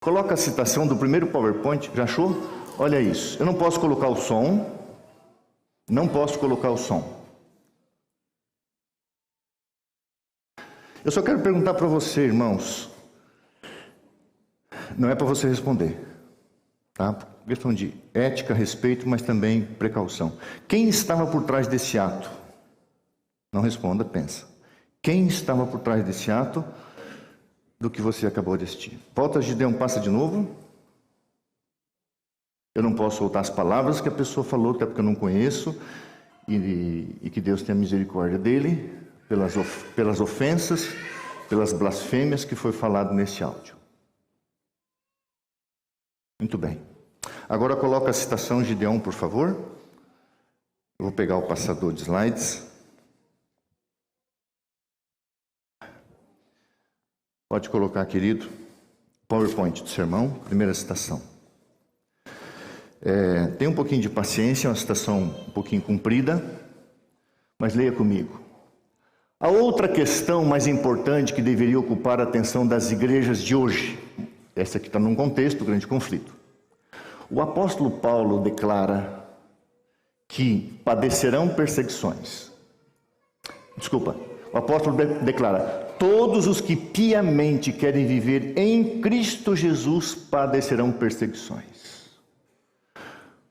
Coloca a citação do primeiro PowerPoint, já achou? Olha isso, eu não posso colocar o som, Eu só quero perguntar para você, irmãos, não é para você responder, tá? Questão de ética, respeito, mas também precaução. Quem estava por trás desse ato? Não responda, pensa. Quem estava por trás desse ato do que você acabou de assistir? Volta, Gideão, passa de novo. Eu não posso soltar as palavras que a pessoa falou, até porque eu não conheço, e que Deus tenha misericórdia dele, pelas ofensas, pelas blasfêmias que foi falado nesse áudio. Muito bem. Agora coloca a citação, Gideão, por favor. Eu vou pegar o passador de slides. Pode colocar, querido, PowerPoint do sermão, primeira citação. Tenha um pouquinho de paciência, é uma citação um pouquinho comprida, mas leia comigo. A outra questão mais importante que deveria ocupar a atenção das igrejas de hoje, essa aqui está num contexto, grande conflito. O apóstolo Paulo declara que padecerão perseguições. O apóstolo declara: todos os que piamente querem viver em Cristo Jesus padecerão perseguições.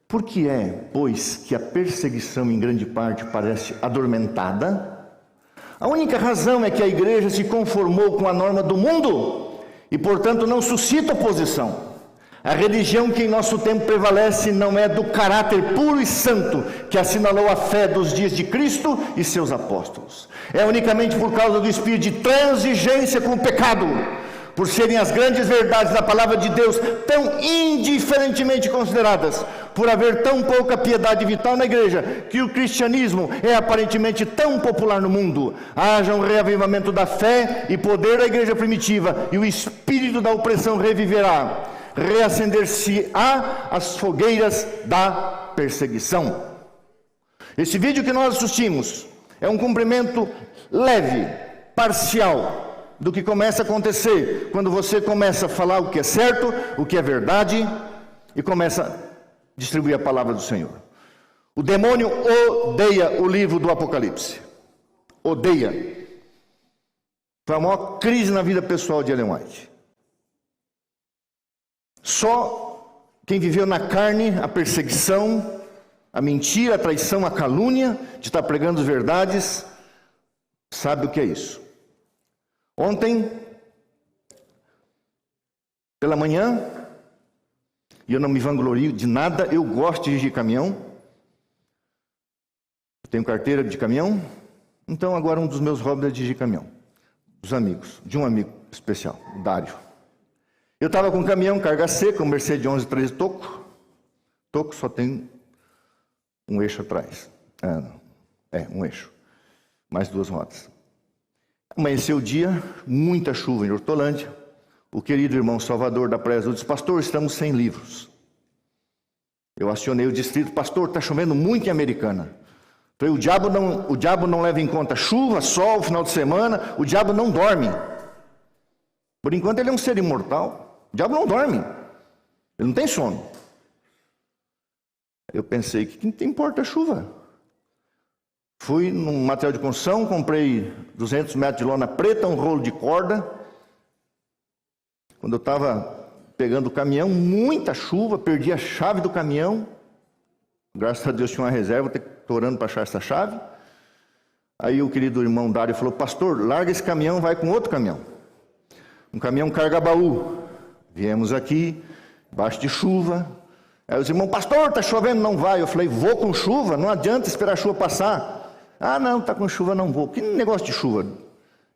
Por que é, pois, que a perseguição em grande parte parece adormentada? A única razão é que a igreja se conformou com a norma do mundo e, portanto, não suscita oposição. A religião que em nosso tempo prevalece não é do caráter puro e santo que assinalou a fé dos dias de Cristo e seus apóstolos. É unicamente por causa do espírito de transigência com o pecado, por serem as grandes verdades da palavra de Deus tão indiferentemente consideradas, por haver tão pouca piedade vital na igreja, que o cristianismo é aparentemente tão popular no mundo. Haja um reavivamento da fé e poder da igreja primitiva, e o espírito da opressão reviverá. Reacender-se-á as fogueiras da perseguição. Esse vídeo que nós assistimos é um cumprimento leve, parcial, do que começa a acontecer quando você começa a falar o que é certo, o que é verdade, e começa a distribuir a palavra do Senhor. O demônio odeia o livro do Apocalipse. Odeia. Foi a maior crise na vida pessoal de Ellen White. Só quem viveu na carne a perseguição, a mentira, a traição, a calúnia de estar pregando as verdades, sabe o que é isso. Ontem, pela manhã, e eu não me vanglorio de nada, eu gosto de dirigir caminhão, eu tenho carteira de caminhão, então agora um dos meus hobbies é dirigir caminhão, dos amigos, de um amigo especial, o Dário. Eu estava com um caminhão, carga seca, um Mercedes 1113 toco só tem um eixo atrás, um eixo, mais duas rodas. Amanheceu o dia, muita chuva em Hortolândia. O querido irmão Salvador da Praia Azul disse: pastor, estamos sem livros. Eu acionei o distrito: pastor, está chovendo muito em Americana. Falei: o diabo não leva em conta chuva, sol, final de semana, o diabo não dorme. Por enquanto ele é um ser imortal. O diabo não dorme, ele não tem sono. Eu pensei: que importa a chuva? Fui num material de construção, comprei 200 metros de lona preta, um rolo de corda. Quando eu estava pegando o caminhão, muita chuva, perdi a chave do caminhão. Graças a Deus tinha uma reserva, estou orando para achar essa chave. Aí o querido irmão Dário falou: pastor, larga esse caminhão, vai com outro caminhão. Um caminhão carga-baú. Viemos aqui, debaixo de chuva. Aí os irmãos: pastor, está chovendo, não vai. Eu falei: vou com chuva, não adianta esperar a chuva passar. Ah, não, está com chuva, não vou. Que negócio de chuva?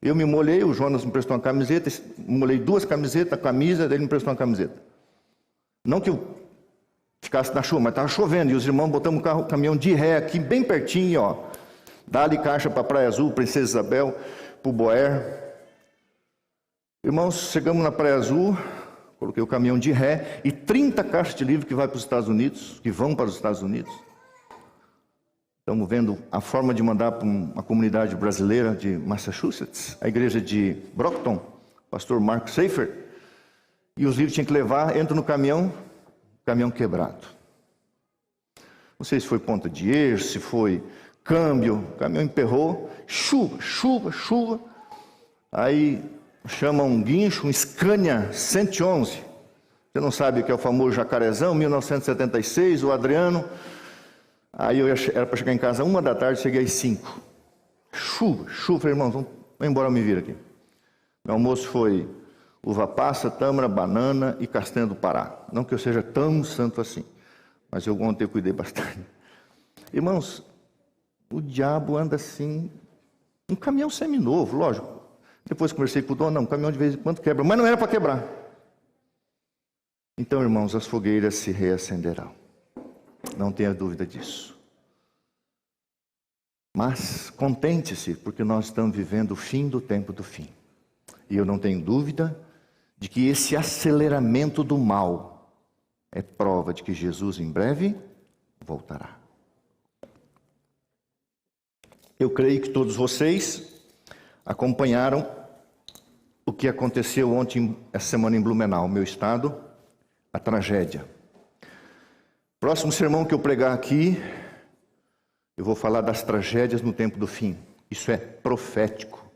Eu me molhei, o Jonas me prestou uma camiseta, molhei 2 camisetas, a camisa, daí ele me prestou uma camiseta. Não que eu ficasse na chuva, mas estava chovendo, e os irmãos botamos o caminhão de ré aqui, bem pertinho, ó. Dali caixa para a Praia Azul, Princesa Isabel, para o Boer. Irmãos, chegamos na Praia Azul, coloquei o caminhão de ré, e 30 caixas de livro que vai para os Estados Unidos, que vão para os Estados Unidos. Estamos vendo a forma de mandar para uma comunidade brasileira de Massachusetts, a igreja de Brockton, pastor Mark Schaefer. e os livros tinham que levar, entro no caminhão quebrado. Não sei se foi ponta de eixo, se foi câmbio, o caminhão emperrou, chuva. Aí chama um guincho, um Scania 111. Você não sabe o que é o famoso Jacarezão, 1976, o Adriano. Aí era para chegar em casa 1 da tarde, cheguei às 5. Chuva, falei, irmãos, vamos embora, me vir aqui. Meu almoço foi uva passa, tâmara, banana e castanha do Pará. Não que eu seja tão santo assim, mas eu ontem cuidei bastante. Irmãos, o diabo anda assim, um caminhão seminovo, lógico. Depois conversei com o dono, um caminhão de vez em quando quebra, mas não era para quebrar. Então, irmãos, as fogueiras se reacenderão. Não tenha dúvida disso. Mas contente-se, porque nós estamos vivendo o fim do tempo do fim. E eu não tenho dúvida de que esse aceleramento do mal é prova de que Jesus em breve voltará. Eu creio que todos vocês acompanharam o que aconteceu ontem, essa semana em Blumenau, meu estado, a tragédia. Próximo sermão que eu pregar aqui, eu vou falar das tragédias no tempo do fim. Isso é profético.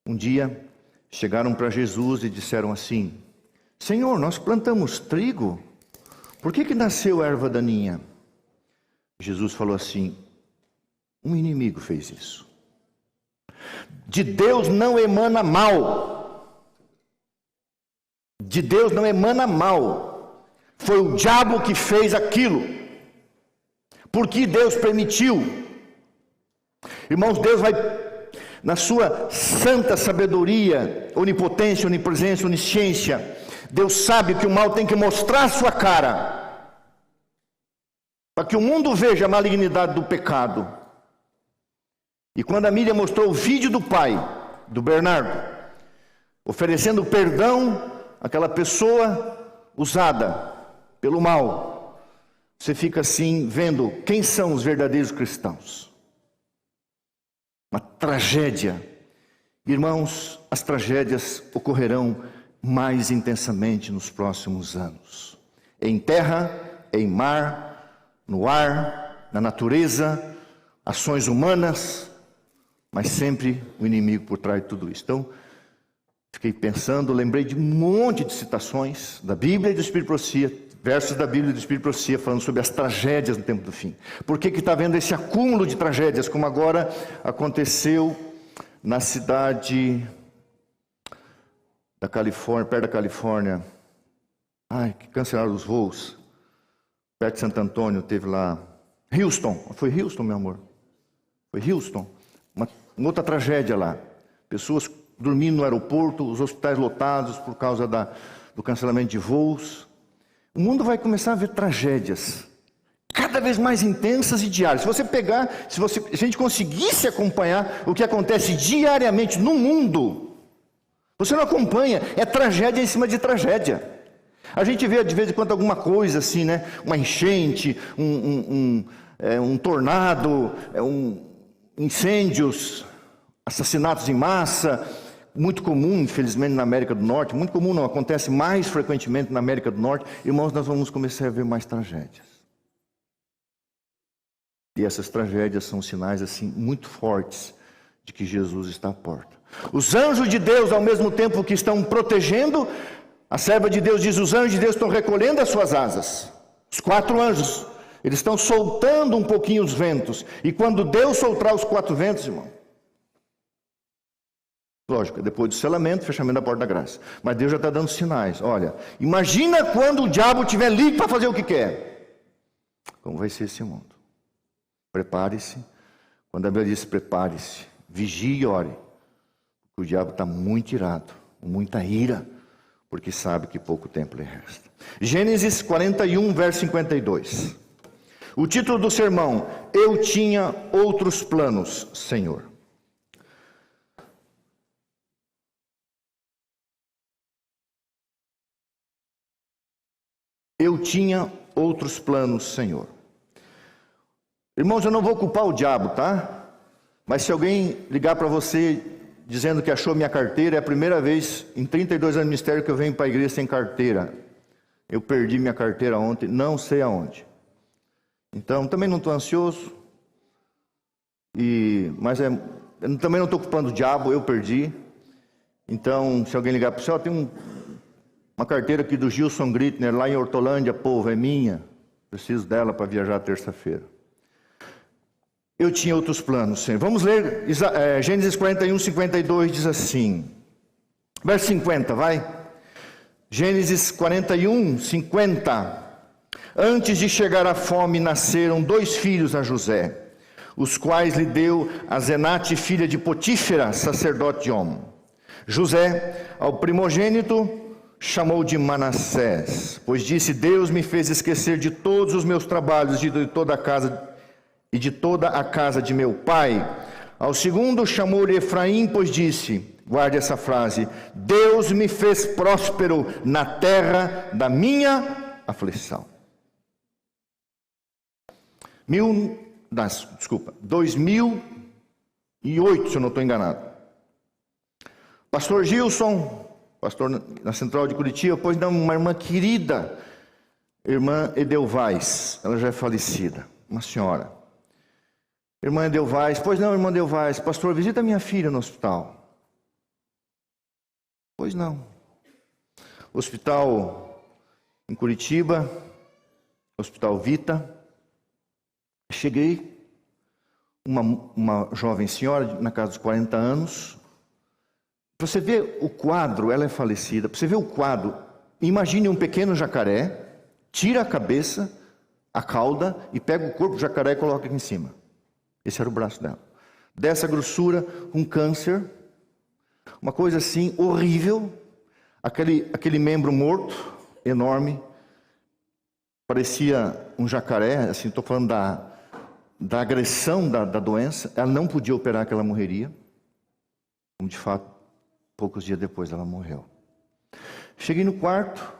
Um dia chegaram para Jesus e disseram assim: Senhor, nós plantamos trigo, por que nasceu erva daninha? Jesus falou assim: um inimigo fez isso. De Deus não emana mal. De Deus não emana mal. Foi o diabo que fez aquilo. Por que Deus permitiu? Irmãos, Deus vai, na sua santa sabedoria, onipotência, onipresença, onisciência, Deus sabe que o mal tem que mostrar a sua cara, para que o mundo veja a malignidade do pecado. E quando a Miriam mostrou o vídeo do pai, do Bernardo, oferecendo perdão àquela pessoa usada pelo mal, você fica assim, vendo quem são os verdadeiros cristãos. Uma tragédia. Irmãos, as tragédias ocorrerão mais intensamente nos próximos anos. Em terra, em mar, no ar, na natureza, ações humanas, mas sempre o inimigo por trás de tudo isso. Então, fiquei pensando, lembrei de um monte de citações da Bíblia e do Espírito de Profecia, versos da Bíblia e do Espírito de Profecia, falando sobre as tragédias no tempo do fim. Por que está havendo esse acúmulo de tragédias, como agora aconteceu na cidade da Califórnia, perto da Califórnia, que cancelaram os voos, perto de Santo Antônio, teve lá, Houston, foi Houston, meu amor? Foi Houston, uma outra tragédia lá, pessoas dormindo no aeroporto, os hospitais lotados por causa do cancelamento de voos. O mundo vai começar a ver tragédias cada vez mais intensas e diárias. Se você pegar, se a gente conseguisse acompanhar o que acontece diariamente no mundo, você não acompanha, é tragédia em cima de tragédia. A gente vê de vez em quando alguma coisa assim, né? Uma enchente, um tornado, incêndios, assassinatos em massa. Muito comum, infelizmente, na América do Norte. Muito comum, não, acontece mais frequentemente na América do Norte. Irmãos, nós vamos começar a ver mais tragédias. E essas tragédias são sinais assim muito fortes de que Jesus está à porta. Os anjos de Deus, ao mesmo tempo que estão protegendo, a serva de Deus diz, os anjos de Deus estão recolhendo as suas asas. Os 4 anjos, eles estão soltando um pouquinho os ventos. E quando Deus soltar os 4 ventos, irmão, lógico, depois do selamento, fechamento da porta da graça. Mas Deus já está dando sinais. Olha, imagina quando o diabo estiver livre para fazer o que quer. Como vai ser esse mundo? Prepare-se. Quando a Bíblia diz prepare-se, vigie e ore. Porque o diabo está muito irado, muita ira, porque sabe que pouco tempo lhe resta. Gênesis 41, verso 52. O título do sermão, Eu tinha outros planos, Senhor. Eu tinha outros planos, Senhor. Irmãos, eu não vou culpar o diabo, tá? Mas se alguém ligar para você dizendo que achou minha carteira. É a primeira vez em 32 anos de ministério que eu venho para a igreja sem carteira. Eu perdi minha carteira ontem, não sei aonde. Então, também não estou ansioso. Mas eu também não estou culpando o diabo, eu perdi. Então, se alguém ligar para o céu, tem uma carteira aqui do Gilson Grittner, lá em Hortolândia, povo, é minha. Preciso dela para viajar terça-feira. Eu tinha outros planos, Senhor. Vamos ler Gênesis 41, 52, diz assim. Verso 50, vai. Gênesis 41, 50. Antes de chegar a fome, nasceram 2 filhos a José, os quais lhe deu Asenate, filha de Potífera, sacerdote de On. José, ao primogênito, chamou de Manassés, pois disse: Deus me fez esquecer de todos os meus trabalhos e de toda a casa de meu pai. Ao segundo chamou-lhe Efraim, pois disse, guarde essa frase: Deus me fez próspero na terra da minha aflição. 2008, se eu não estou enganado. Pastor Gilson, pastor na Central de Curitiba, pois não, uma irmã querida, irmã Edelvais, ela já é falecida, uma senhora. Irmã Edelvais, pois não, irmã Edelvais, pastor, visita minha filha no hospital. Pois não. Hospital em Curitiba, Hospital Vita. Cheguei, uma jovem senhora, na casa dos 40 anos. Você vê o quadro, ela é falecida. Você vê o quadro, imagine um pequeno jacaré, tira a cabeça, a cauda, e pega o corpo do jacaré e coloca aqui em cima. Esse era o braço dela. Dessa grossura, um câncer, uma coisa assim horrível, aquele membro morto, enorme, parecia um jacaré, assim, estou falando da agressão da doença. Ela não podia operar, que ela morreria. Como de fato, poucos dias depois ela morreu. Cheguei no quarto,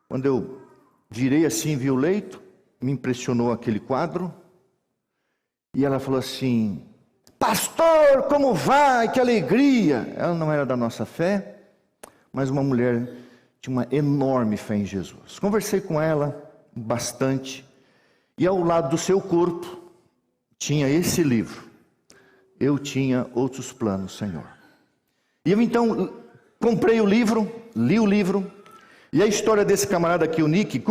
quando eu virei assim, vi o leito, me impressionou aquele quadro. E ela falou assim: pastor, como vai? Que alegria! Ela não era da nossa fé, mas uma mulher tinha uma enorme fé em Jesus. Conversei com ela bastante. E ao lado do seu corpo tinha esse livro. Eu tinha outros planos, Senhor. E eu então comprei o livro, li o livro. E a história desse camarada aqui, o Nick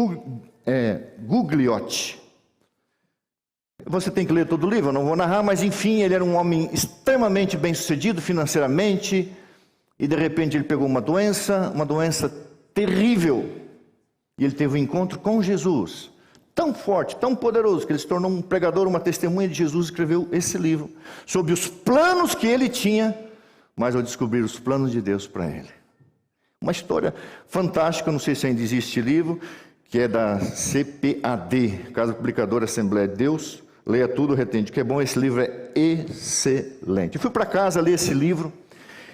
Gugliotti. Você tem que ler todo o livro, eu não vou narrar, mas enfim, ele era um homem extremamente bem-sucedido financeiramente, e de repente ele pegou uma doença terrível, e ele teve um encontro com Jesus, tão forte, tão poderoso, que ele se tornou um pregador, uma testemunha de Jesus, e escreveu esse livro, sobre os planos que ele tinha, mas ao descobrir os planos de Deus para ele. Uma história fantástica, não sei se ainda existe livro, que é da CPAD, Casa Publicadora Assembleia de Deus. Leia tudo, retende, que é bom, esse livro é excelente. Eu fui para casa ler esse livro,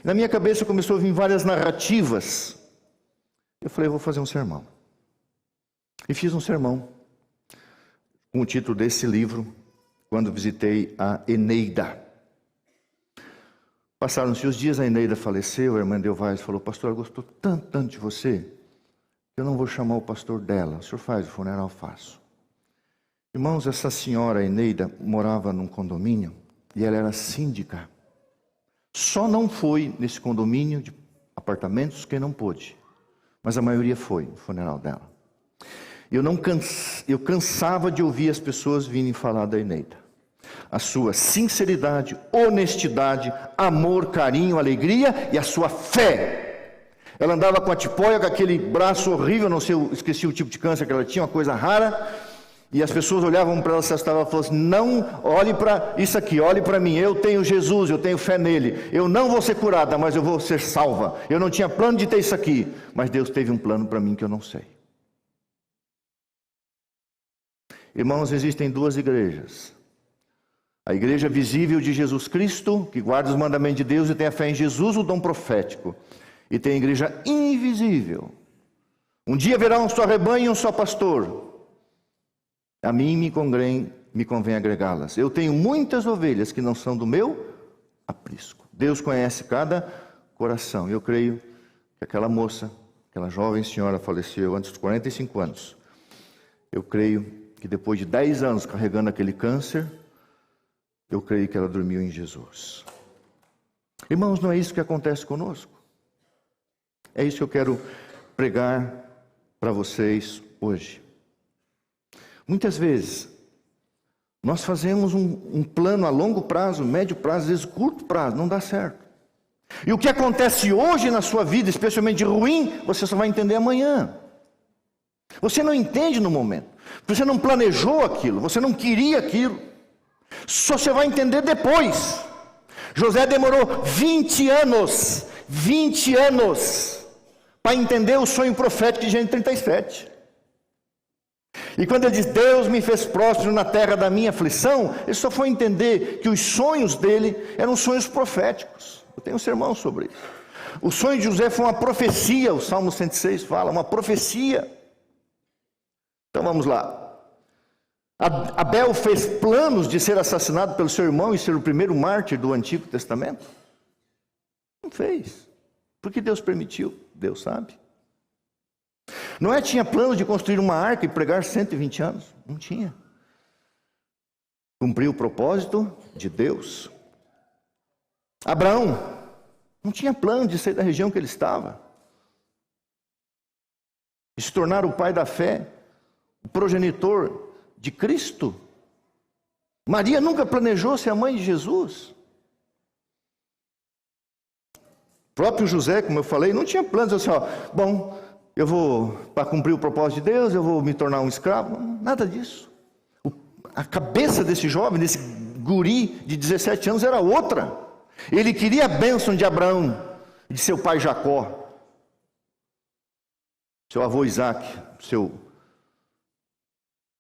na minha cabeça começou a vir várias narrativas. Eu falei, eu vou fazer um sermão. E fiz um sermão com o título desse livro, quando visitei a Eneida. Passaram-se os dias, a Eneida faleceu, a irmã Edelvais falou: pastor, ela gostou tanto de você, eu não vou chamar o pastor dela, o senhor faz o funeral? Faço. Irmãos, essa senhora Eneida morava num condomínio e ela era síndica. Só não foi nesse condomínio de apartamentos quem não pôde, mas a maioria foi no funeral dela. Eu cansava de ouvir as pessoas virem falar da Eneida. A sua sinceridade, honestidade, amor, carinho, alegria e a sua fé. Ela andava com a tipóia, com aquele braço horrível, não sei, eu esqueci o tipo de câncer que ela tinha, uma coisa rara. E as pessoas olhavam para ela, se ela falasse: não, olhe para isso aqui, olhe para mim, eu tenho Jesus, eu tenho fé nele, eu não vou ser curada, mas eu vou ser salva. Eu não tinha plano de ter isso aqui, mas Deus teve um plano para mim que eu não sei. Irmãos, existem 2 igrejas. A igreja visível de Jesus Cristo, que guarda os mandamentos de Deus e tem a fé em Jesus, o dom profético. E tem a igreja invisível. Um dia haverá um só rebanho e um só pastor. A mim me convém agregá-las. Eu tenho muitas ovelhas que não são do meu aprisco. Deus conhece cada coração. Eu creio que aquela moça, aquela jovem senhora faleceu antes dos 45 anos. Eu creio que depois de 10 anos carregando aquele câncer, eu creio que ela dormiu em Jesus. Irmãos, não é isso que acontece conosco? É isso que eu quero pregar para vocês hoje. Muitas vezes, nós fazemos um plano a longo prazo, médio prazo, às vezes curto prazo, não dá certo. E o que acontece hoje na sua vida, especialmente ruim, você só vai entender amanhã. Você não entende no momento. Você não planejou aquilo, você não queria aquilo. Só você vai entender depois. José demorou 20 anos para entender o sonho profético de Gênesis 37. E quando ele diz, Deus me fez próspero na terra da minha aflição, ele só foi entender que os sonhos dele eram sonhos proféticos. Eu tenho um sermão sobre isso. O sonho de José foi uma profecia, o Salmo 106 fala, uma profecia. Então vamos lá. Abel fez planos de ser assassinado pelo seu irmão e ser o primeiro mártir do Antigo Testamento? Não fez. Porque Deus permitiu, Deus sabe. Noé tinha plano de construir uma arca e pregar 120 anos? Não tinha. Cumpriu o propósito de Deus. Abraão não tinha plano de sair da região que ele estava. De se tornar o pai da fé, o progenitor de Cristo. Maria nunca planejou ser a mãe de Jesus. O próprio José, como eu falei, não tinha plano de dizer assim, bom, eu vou, para cumprir o propósito de Deus, eu vou me tornar um escravo. Nada disso. A cabeça desse jovem, desse guri de 17 anos era outra. Ele queria a bênção de Abraão, de seu pai Jacó, seu avô Isaac, seu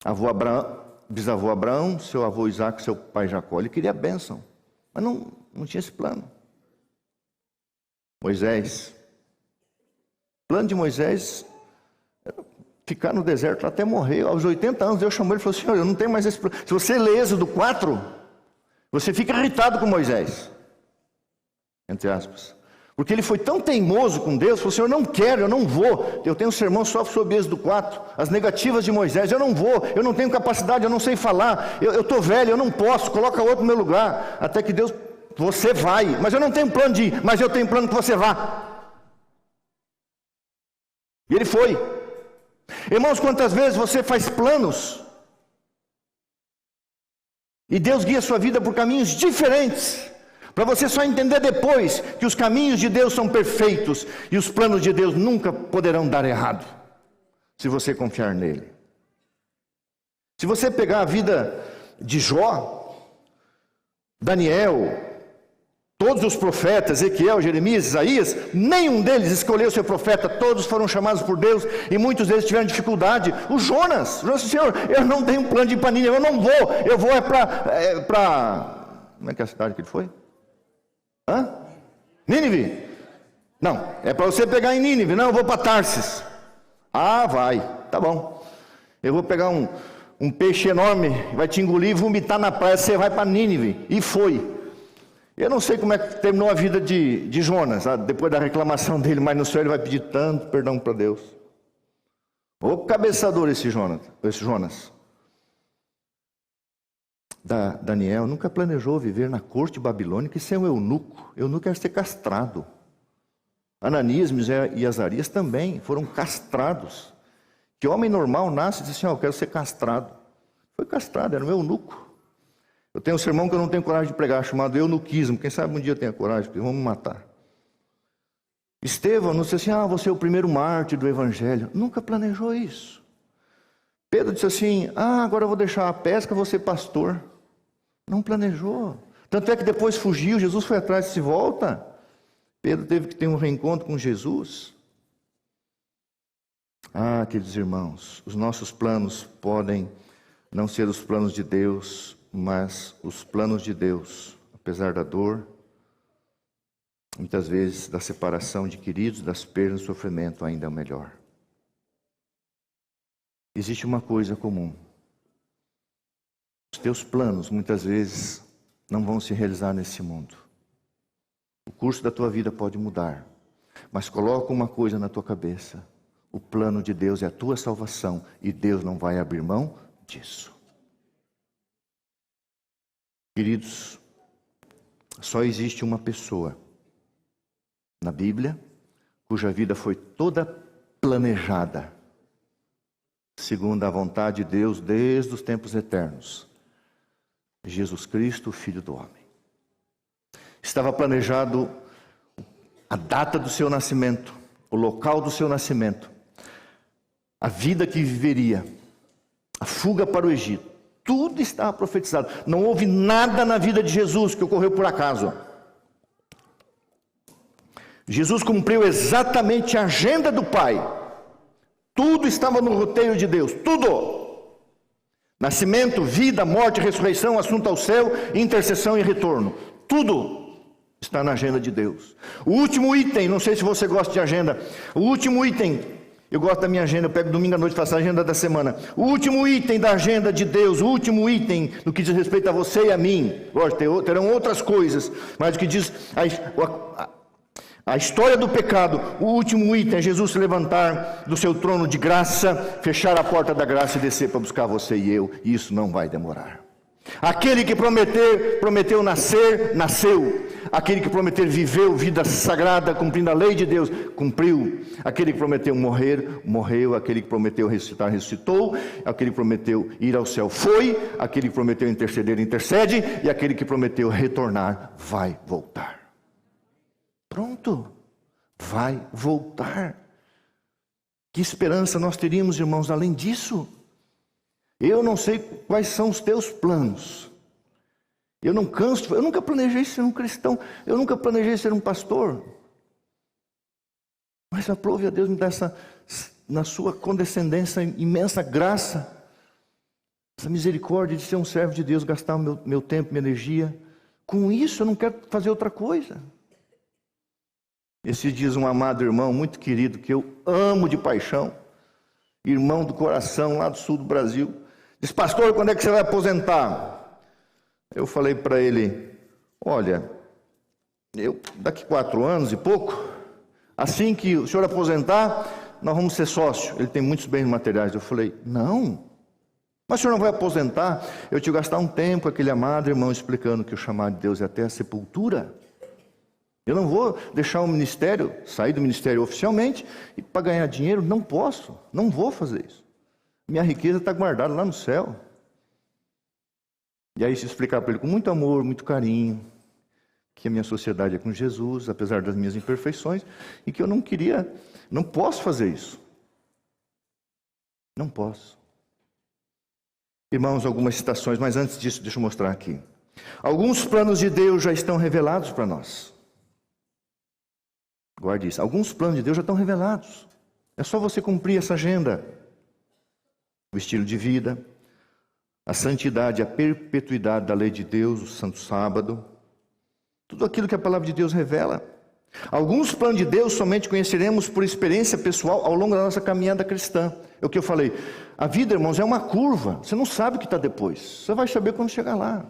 avô Abraão, bisavô Abraão, seu avô Isaac, seu pai Jacó. Ele queria a bênção, mas não tinha esse plano. Moisés. O plano de Moisés era ficar no deserto até morrer. Aos 80 anos, Deus chamou ele e falou, Senhor, eu não tenho mais esse plano. Se você lê Êxodo 4, você fica irritado com Moisés. Entre aspas. Porque ele foi tão teimoso com Deus, falou, Senhor, eu não quero, eu não vou. Eu tenho um sermão só sobre Êxodo 4, as negativas de Moisés. Eu não vou, eu não tenho capacidade, eu não sei falar, eu estou velho, eu não posso, coloca outro no meu lugar. Até que Deus, você vai, mas eu não tenho plano de ir, mas eu tenho plano que você vá. E ele foi. Irmãos, quantas vezes você faz planos e Deus guia a sua vida por caminhos diferentes, para você só entender depois que os caminhos de Deus são perfeitos e os planos de Deus nunca poderão dar errado, se você confiar nele. Se você pegar a vida de Jó, Daniel, todos os profetas, Ezequiel, Jeremias, Isaías, nenhum deles escolheu ser profeta, todos foram chamados por Deus e muitos deles tiveram dificuldade. O Jonas disse, Senhor, eu não tenho um plano de ir para Nínive, eu não vou, eu vou para... Como é que é a cidade que ele foi? Nínive? Não, é para você pegar em Nínive. Não, eu vou para Tarsis. Ah, vai, tá bom. Eu vou pegar um peixe enorme, vai te engolir e vomitar na praia, você vai para Nínive. E foi. Eu não sei como é que terminou a vida de Jonas, depois da reclamação dele, mas no céu ele vai pedir tanto perdão para Deus. Ô cabeçador esse Jonas. Daniel nunca planejou viver na corte babilônica e ser um eunuco. Eunuco era ser castrado. Ananias, Misael e Azarias também foram castrados. Que homem normal nasce e diz assim, eu quero ser castrado. Foi castrado, era um eunuco. Eu tenho um sermão que eu não tenho coragem de pregar, chamado eunuquismo. Quem sabe um dia eu tenha coragem, porque vão me matar. Estevão não disse assim, você é o primeiro mártir do evangelho. Nunca planejou isso. Pedro disse assim, agora eu vou deixar a pesca, vou ser pastor. Não planejou. Tanto é que depois fugiu, Jesus foi atrás e disse, volta. Pedro teve que ter um reencontro com Jesus. Queridos irmãos, os nossos planos podem não ser os planos de Deus, mas os planos de Deus, apesar da dor, muitas vezes da separação de queridos, das perdas, do sofrimento, ainda é o melhor. Existe uma coisa comum. Os teus planos, muitas vezes, não vão se realizar nesse mundo. o curso da tua vida pode mudar. Mas coloca uma coisa na tua cabeça: o plano de Deus é a tua salvação, e Deus não vai abrir mão disso. Queridos, só existe uma pessoa na Bíblia cuja vida foi toda planejada segundo a vontade de Deus desde os tempos eternos: Jesus Cristo, o Filho do Homem. Estava planejado a data do seu nascimento, o local do seu nascimento, a vida que viveria, a fuga para o Egito. Tudo estava profetizado. Não houve nada na vida de Jesus que ocorreu por acaso. Jesus cumpriu exatamente a agenda do Pai. Tudo estava no roteiro de Deus, tudo. Nascimento, vida, morte, ressurreição, assunto ao céu, intercessão e retorno. Tudo está na agenda de Deus. O último item, não sei se você gosta de agenda, o último item, eu gosto da minha agenda, eu pego domingo à noite e faço a agenda da semana. O último item da agenda de Deus, o último item no que diz respeito a você e a mim, lógico, terão outras coisas, mas o que diz a história do pecado, o último item é Jesus se levantar do seu trono de graça, fechar a porta da graça e descer para buscar você e eu, e isso não vai demorar. Aquele que prometeu nascer, nasceu. Aquele que prometeu viveu vida sagrada, cumprindo a lei de Deus, cumpriu. Aquele que prometeu morrer, morreu. Aquele que prometeu ressuscitar, ressuscitou. Aquele que prometeu ir ao céu, foi. Aquele que prometeu interceder, intercede. E aquele que prometeu retornar, vai voltar. Pronto, vai voltar. Que esperança nós teríamos, irmãos, além disso? Eu não sei quais são os teus planos. Eu nunca planejei ser um cristão. Eu nunca planejei ser um pastor. Mas aprove a Deus me dar na sua condescendência, imensa graça, essa misericórdia de ser um servo de Deus, gastar o meu tempo, minha energia. Com isso eu não quero fazer outra coisa. Esses dias um amado irmão, muito querido, que eu amo de paixão, irmão do coração, lá do sul do Brasil, disse: pastor, quando é que você vai aposentar? Eu falei para ele: olha, daqui 4 anos e pouco, assim que o senhor aposentar, nós vamos ser sócio. Ele tem muitos bens materiais. Eu falei: não, mas o senhor não vai aposentar? Eu tive que gastar um tempo com aquele amado irmão explicando que o chamado de Deus é até a sepultura. Eu não vou deixar o ministério, sair do ministério oficialmente e para ganhar dinheiro, não posso, não vou fazer isso. Minha riqueza está guardada lá no céu. E aí se explicar para ele com muito amor, muito carinho, que a minha sociedade é com Jesus, apesar das minhas imperfeições, e que eu não posso fazer isso. Não posso. Irmãos, algumas citações, mas antes disso, deixa eu mostrar aqui. Alguns planos de Deus já estão revelados para nós. Guarde isso. Alguns planos de Deus já estão revelados. É só você cumprir essa agenda. O estilo de vida, a santidade, a perpetuidade da lei de Deus, o santo sábado. Tudo aquilo que a palavra de Deus revela. Alguns planos de Deus somente conheceremos por experiência pessoal ao longo da nossa caminhada cristã. É o que eu falei. A vida, irmãos, é uma curva. Você não sabe o que está depois. Você vai saber quando chegar lá.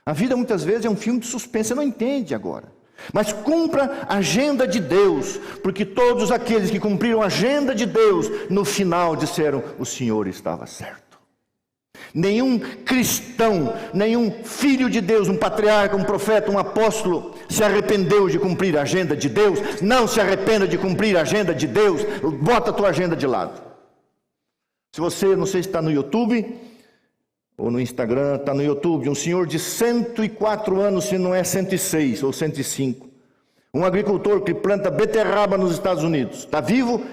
A vida muitas vezes é um filme de suspense. Você não entende agora. Mas cumpra a agenda de Deus, porque todos aqueles que cumpriram a agenda de Deus, no final disseram: o Senhor estava certo. Nenhum cristão, nenhum filho de Deus, um patriarca, um profeta, um apóstolo, se arrependeu de cumprir a agenda de Deus. Não se arrependa de cumprir a agenda de Deus. Bota a tua agenda de lado. Se você, não sei se está no YouTube ou no Instagram, está no YouTube, um senhor de 104 anos, se não é 106 ou 105. Um agricultor que planta beterraba nos Estados Unidos. Está vivo,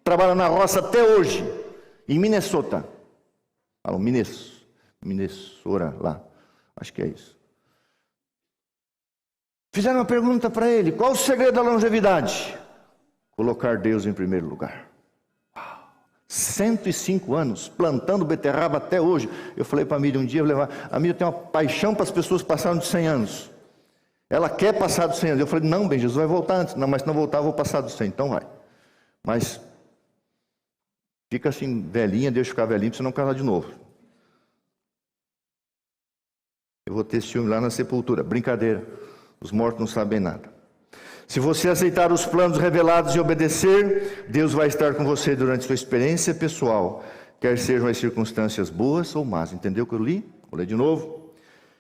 trabalha na roça até hoje, em Minnesota. Falam Minnesota lá, acho que é isso. Fizeram uma pergunta para ele: qual o segredo da longevidade? Colocar Deus em primeiro lugar. 105 anos, plantando beterraba até hoje. Eu falei para a Miriam um dia, a Miriam tem uma paixão para as pessoas que passaram de 100 anos. Ela quer passar dos 100 anos. Eu falei: não, bem, Jesus vai voltar antes. Não, mas se não voltar, eu vou passar dos 100. Então vai. Mas fica assim, velhinha, deixa eu ficar velhinho, para você não casar de novo. Eu vou ter ciúme lá na sepultura. Brincadeira. Os mortos não sabem nada. Se você aceitar os planos revelados e obedecer, Deus vai estar com você durante sua experiência pessoal, quer sejam as circunstâncias boas ou más. Entendeu o que eu li? Vou ler de novo.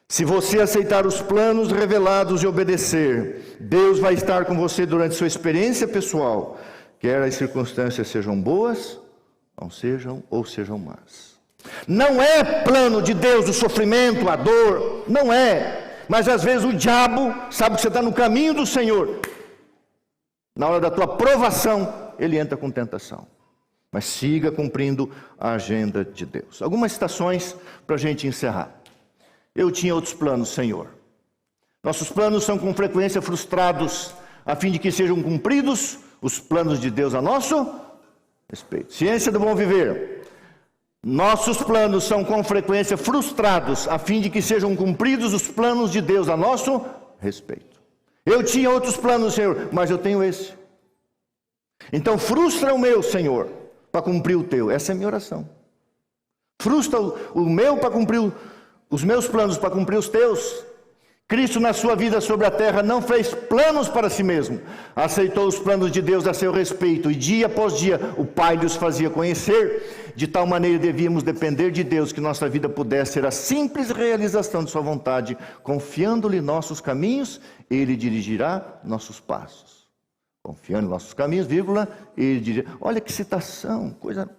Se você aceitar os planos revelados e obedecer, Deus vai estar com você durante sua experiência pessoal, quer as circunstâncias sejam boas ou sejam más. Não é plano de Deus o sofrimento, a dor, não é. Mas às vezes o diabo sabe que você está no caminho do Senhor. Na hora da tua provação, ele entra com tentação. Mas siga cumprindo a agenda de Deus. Algumas citações para a gente encerrar. Eu tinha outros planos, Senhor. Nossos planos são com frequência frustrados, a fim de que sejam cumpridos os planos de Deus a nosso respeito. Ciência do bom viver. Nossos planos são com frequência frustrados, a fim de que sejam cumpridos os planos de Deus a nosso respeito. Eu tinha outros planos, Senhor, mas eu tenho esse. Então frustra o meu, Senhor, para cumprir o teu. Essa é a minha oração. Frustra o meu para cumprir os meus planos, para cumprir os teus. Cristo na sua vida sobre a terra não fez planos para si mesmo. Aceitou os planos de Deus a seu respeito. E dia após dia o Pai lhes fazia conhecer. De tal maneira devíamos depender de Deus, que nossa vida pudesse ser a simples realização de sua vontade. Confiando-lhe nossos caminhos, Ele dirigirá nossos passos. Confiando em nossos caminhos, vírgula, Ele dirigirá. Olha que citação, coisa...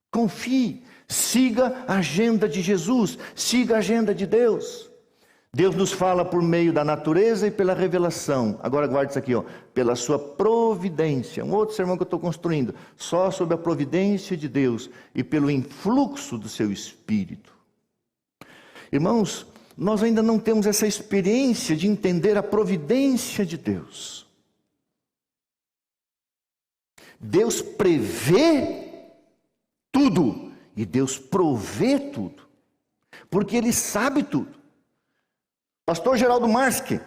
Confie, siga a agenda de Jesus, siga a agenda de Deus. Deus nos fala por meio da natureza e pela revelação. Agora guarde isso aqui, ó, pela sua providência. Um outro sermão que eu estou construindo, só sobre a providência de Deus e pelo influxo do seu Espírito. Irmãos, nós ainda não temos essa experiência de entender a providência de Deus. Deus prevê tudo e Deus provê tudo, porque Ele sabe tudo. Pastor Geraldo Marski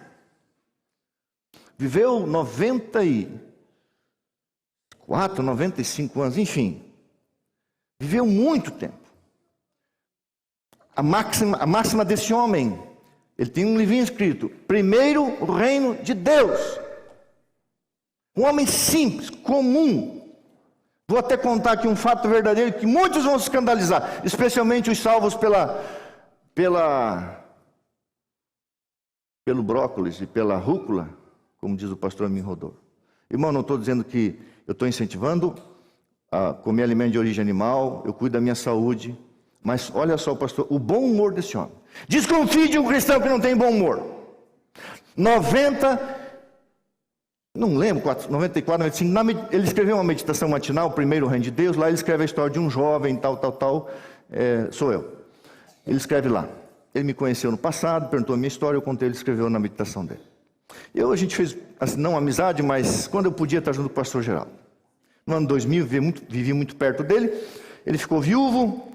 viveu 94, 95 anos, enfim, viveu muito tempo. A máxima desse homem, ele tem um livrinho escrito: primeiro o reino de Deus. Um homem simples, comum. Vou até contar aqui um fato verdadeiro que muitos vão se escandalizar, especialmente os salvos pelo brócolis e pela rúcula, como diz o pastor Amin Rodor. Irmão, não estou dizendo que eu estou incentivando a comer alimento de origem animal, eu cuido da minha saúde, mas olha só, pastor, o bom humor desse homem. Desconfie de um cristão que não tem bom humor. 94, 95, ele escreveu uma meditação matinal, primeiro o reino de Deus, lá ele escreve a história de um jovem, sou eu. Ele escreve lá. Ele me conheceu no passado, perguntou a minha história, eu contei, ele escreveu na meditação dele. A gente fez, assim, não amizade, mas quando eu podia estar junto com o pastor Geraldo. No ano 2000, vivi muito perto dele, ele ficou viúvo,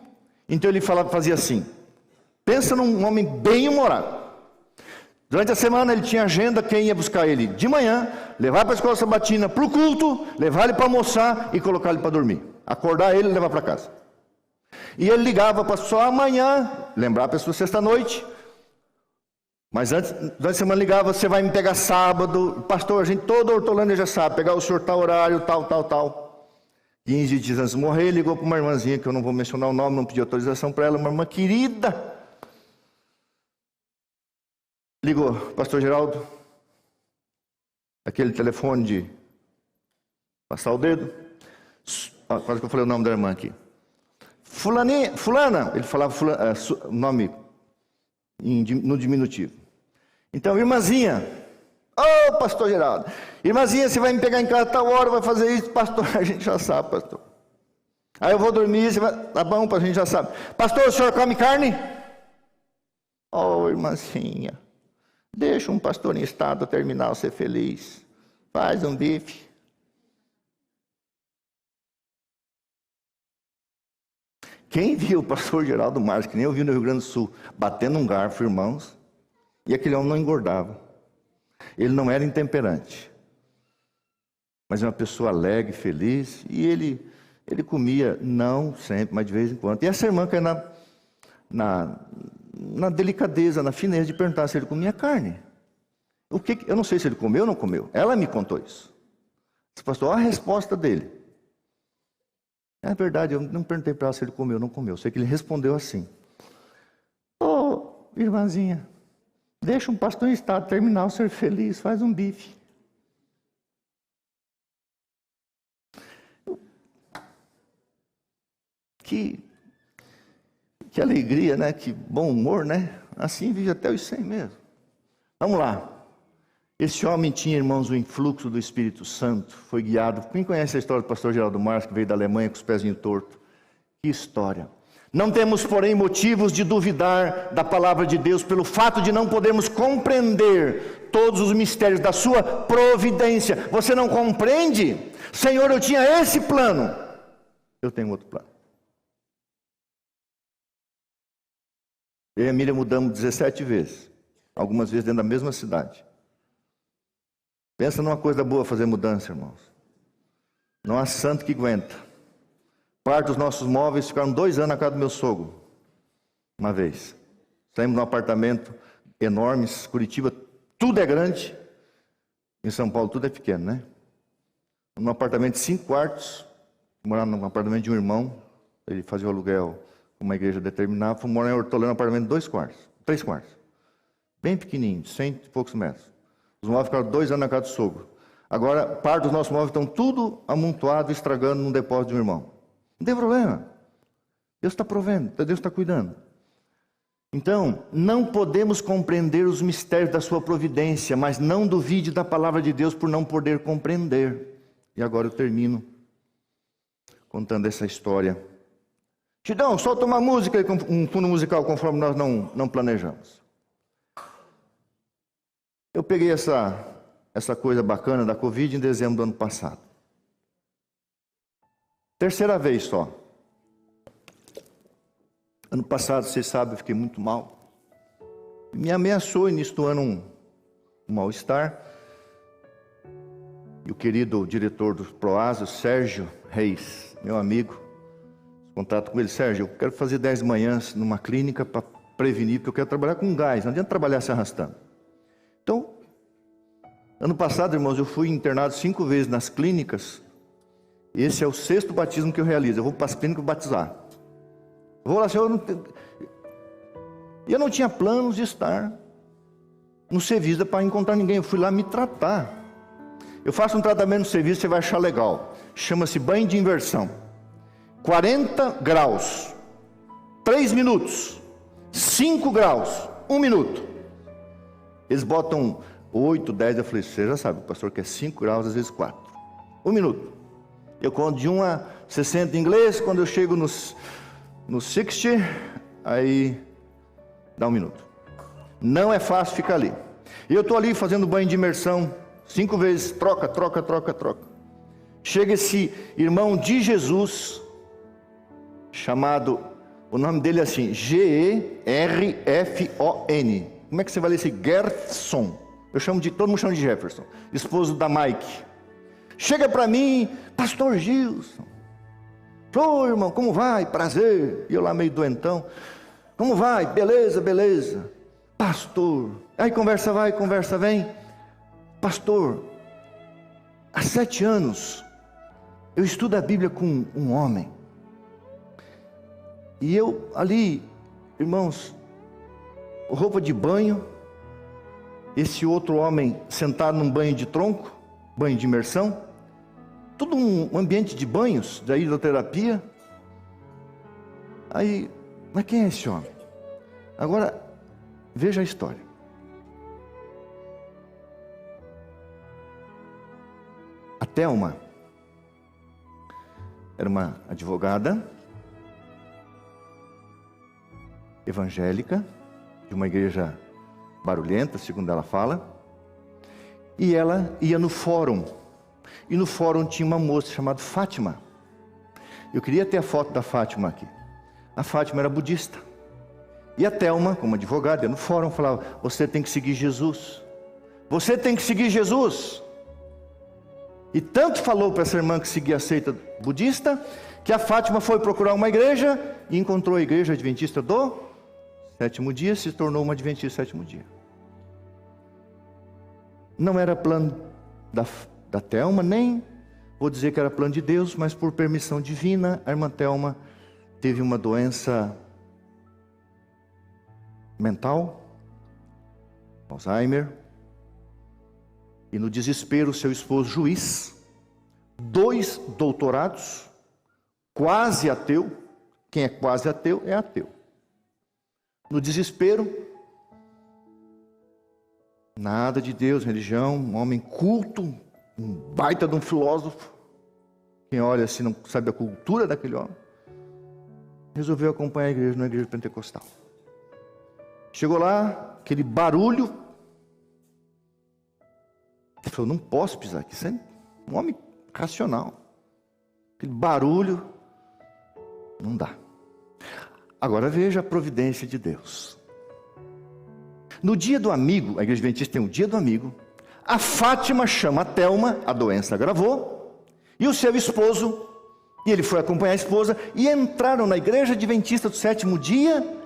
então ele fazia assim, pensa num homem bem-humorado. Durante a semana ele tinha agenda, quem ia buscar ele de manhã, levar para a escola sabatina, para o culto, levar ele para almoçar e colocar ele para dormir. Acordar ele e levar para casa. E ele ligava para só amanhã, lembrar a pessoa sexta-noite. Mas antes, durante a semana ligava, você vai me pegar sábado. Pastor, a gente, toda a Hortolândia já sabe, pegar o senhor tal horário, tal. 15 dias antes de morrer, ligou para uma irmãzinha, que eu não vou mencionar o nome, não pedi autorização para ela, uma irmã querida. Ligou, pastor Geraldo, aquele telefone de passar o dedo. Quase que eu falei o nome da irmã aqui. Fulana, ele falava o nome no diminutivo. Então, irmãzinha, pastor Geraldo, irmãzinha, você vai me pegar em casa tal hora, vai fazer isso, pastor, a gente já sabe, pastor. Aí eu vou dormir, tá bom, a gente já sabe. Pastor, o senhor come carne? Irmãzinha, deixa um pastor em estado terminal ser feliz, faz um bife. Quem viu o pastor Geraldo Marques, que nem eu vi no Rio Grande do Sul, batendo um garfo, irmãos, e aquele homem não engordava. Ele não era intemperante, mas uma pessoa alegre, feliz, e ele comia, não sempre, mas de vez em quando. E essa irmã que é na delicadeza, na fineza de perguntar se ele comia carne. Eu não sei se ele comeu ou não comeu. Ela me contou isso. Pastor, olha a resposta dele. É verdade, eu não perguntei para ela se ele comeu ou não comeu. Eu sei que ele respondeu assim. Irmãzinha, deixa um pastor em estado terminal ser feliz, faz um bife. Que alegria, né? Que bom humor, né? Assim vive até os 100 mesmo. Vamos lá. Esse homem tinha, irmãos, o influxo do Espírito Santo, foi guiado. Quem conhece a história do pastor Geraldo Marques, que veio da Alemanha com os pezinhos tortos? Que história. Não temos, porém, motivos de duvidar da palavra de Deus pelo fato de não podermos compreender todos os mistérios da sua providência. Você não compreende? Senhor, eu tinha esse plano. Eu tenho outro plano. Eu e a Miriam mudamos 17 vezes. Algumas vezes dentro da mesma cidade. Pensa numa coisa boa fazer mudança, irmãos. Não há santo que aguenta. Parte dos nossos móveis ficaram 2 anos na casa do meu sogro. Uma vez. Saímos de um apartamento enorme, Curitiba, tudo é grande. Em São Paulo tudo é pequeno, né? Num apartamento de 5 quartos. Morava num apartamento de um irmão. Ele fazia o aluguel com uma igreja determinada. Fomos morar em Hortolândia, num apartamento de 2 quartos. 3 quartos. Bem pequenininho, 100 e poucos metros. Os móveis ficaram 2 anos na casa do sogro. Agora, parte dos nossos móveis estão tudo amontoado, estragando num depósito de um irmão. Não tem problema. Deus está provendo, Deus está cuidando. Então, não podemos compreender os mistérios da sua providência, mas não duvide da palavra de Deus por não poder compreender. E agora eu termino contando essa história. Tidão, solta uma música, um fundo musical, conforme nós não planejamos. Eu peguei essa coisa bacana da Covid em dezembro do ano passado. 3ª vez só. Ano passado, vocês sabem, eu fiquei muito mal. Me ameaçou início do ano um mal-estar. E o querido diretor do Proasa, Sérgio Reis, meu amigo, contato com ele. Sérgio, eu quero fazer 10 manhãs numa clínica para prevenir, porque eu quero trabalhar com gás. Não adianta trabalhar se arrastando. Então, ano passado, irmãos, eu fui internado 5 vezes nas clínicas. Esse é o 6º batismo que eu realizo. Eu vou para as clínicas batizar. Eu vou lá, Senhor, eu não tinha planos de estar no serviço para encontrar ninguém. Eu fui lá me tratar. Eu faço um tratamento no serviço, você vai achar legal. Chama-se banho de inversão. 40 graus, 3 minutos. 5 graus, 1 minuto. Eles botam 8, 10, eu falei, você já sabe, o pastor quer 5 graus, às vezes 4. 1 minuto. Eu conto de 1 a 60 em inglês, quando eu chego no 60, aí dá 1 minuto. Não é fácil ficar ali. E eu estou ali fazendo banho de imersão, 5 vezes, troca. Chega esse irmão de Jesus, chamado, o nome dele é assim, Gerfon. Como é que você vai ler esse Gerson? Todo mundo chama de Jefferson, esposo da Mike. Chega para mim, pastor Gilson. Ô irmão, como vai? Prazer. E eu lá meio doentão. Como vai? Beleza. Pastor. Aí conversa vai, conversa vem. Pastor, há 7 anos eu estudo a Bíblia com um homem. E eu ali, irmãos, roupa de banho. Esse outro homem sentado num banho de tronco, banho de imersão. Todo um ambiente de banhos, da hidroterapia. Aí, mas quem é esse homem? Agora, veja a história. A Thelma era uma advogada evangélica, de uma igreja barulhenta, segundo ela fala, e ela ia no fórum. E no fórum tinha uma moça chamada Fátima. Eu queria ter a foto da Fátima aqui. A Fátima era budista. E a Thelma, como advogada, ia no fórum, falava, você tem que seguir Jesus. Você tem que seguir Jesus. E tanto falou para essa irmã que seguia a seita budista, que a Fátima foi procurar uma igreja e encontrou a igreja adventista do 7º dia, se tornou uma adventista do 7º dia. Não era plano da Thelma, nem vou dizer que era plano de Deus, mas por permissão divina, a irmã Thelma teve uma doença mental, Alzheimer, e no desespero, seu esposo juiz, 2 doutorados, quase ateu. Quem é quase ateu é ateu. No desespero, nada de Deus, religião, um homem culto, um baita de um filósofo. Quem olha assim não sabe a cultura daquele homem. Resolveu acompanhar a igreja, na igreja pentecostal. Chegou lá, aquele barulho. Ele falou, não posso pisar aqui. Isso é um homem racional. Aquele barulho, não dá. Agora veja a providência de Deus. No dia do amigo, a igreja adventista tem um dia do amigo, a Fátima chama a Thelma, a doença agravou, e o seu esposo, e ele foi acompanhar a esposa, e entraram na igreja adventista do 7º dia,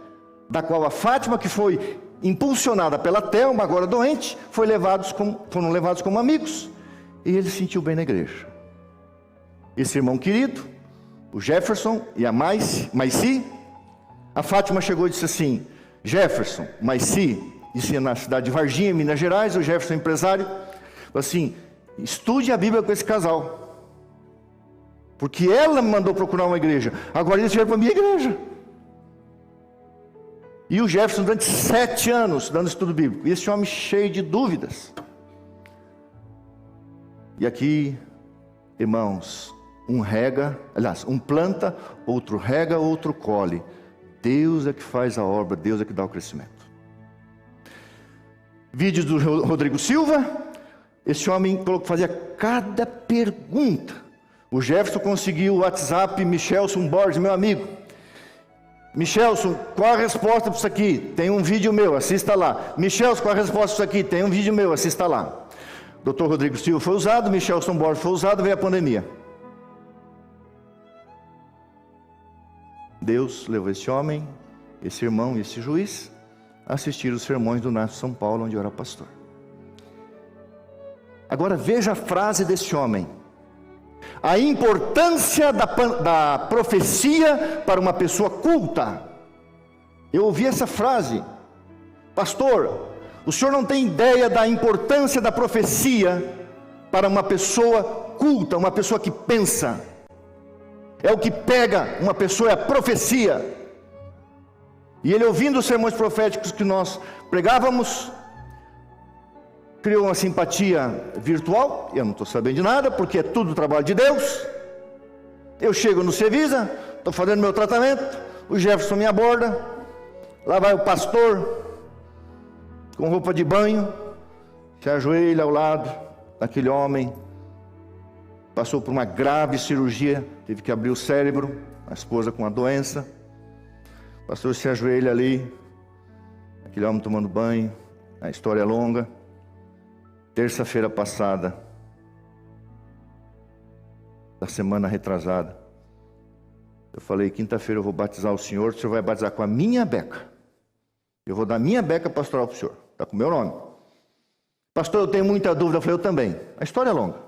da qual a Fátima, que foi impulsionada pela Thelma, agora doente, foram levados como amigos, e ele se sentiu bem na igreja. Esse irmão querido, o Jefferson e a Maici, a Fátima chegou e disse assim, Jefferson, Maici, disse na cidade de Varginha, Minas Gerais, o Jefferson empresário, falou assim, estude a Bíblia com esse casal, porque ela me mandou procurar uma igreja, agora eles vieram para a minha igreja. E o Jefferson durante 7 anos dando estudo bíblico, e esse homem cheio de dúvidas. E aqui, irmãos, um planta, outro rega, outro colhe. Deus é que faz a obra, Deus é que dá o crescimento. Vídeos do Rodrigo Silva, esse homem fazia cada pergunta. O Jefferson conseguiu o WhatsApp, Michelson Borges, meu amigo. Michelson, qual a resposta para isso aqui? Tem um vídeo meu, assista lá. Michelson, qual a resposta para isso aqui? Tem um vídeo meu, assista lá. Dr. Rodrigo Silva foi usado, Michelson Borges foi usado, veio a pandemia. Deus levou esse homem, esse irmão e esse juiz a assistir os sermões do NASF São Paulo, onde eu era pastor. Agora veja a frase desse homem. A importância da profecia para uma pessoa culta. Eu ouvi essa frase. Pastor, o senhor não tem ideia da importância da profecia para uma pessoa culta, uma pessoa que pensa. É o que pega uma pessoa, é a profecia. E ele, ouvindo os sermões proféticos que nós pregávamos, criou uma simpatia virtual. Eu não estou sabendo de nada, porque é tudo trabalho de Deus. Eu chego no Cevisa, estou fazendo meu tratamento, o Jefferson me aborda, lá vai o pastor, com roupa de banho, se ajoelha ao lado daquele homem, passou por uma grave cirurgia, teve que abrir o cérebro, a esposa com a doença, o pastor se ajoelha ali, aquele homem tomando banho, a história é longa. Terça-feira passada, da semana retrasada, eu falei, quinta-feira eu vou batizar o senhor vai batizar com a minha beca. Eu vou dar minha beca pastoral para o senhor, está com o meu nome. Pastor, eu tenho muita dúvida. Eu falei, eu também. A história é longa.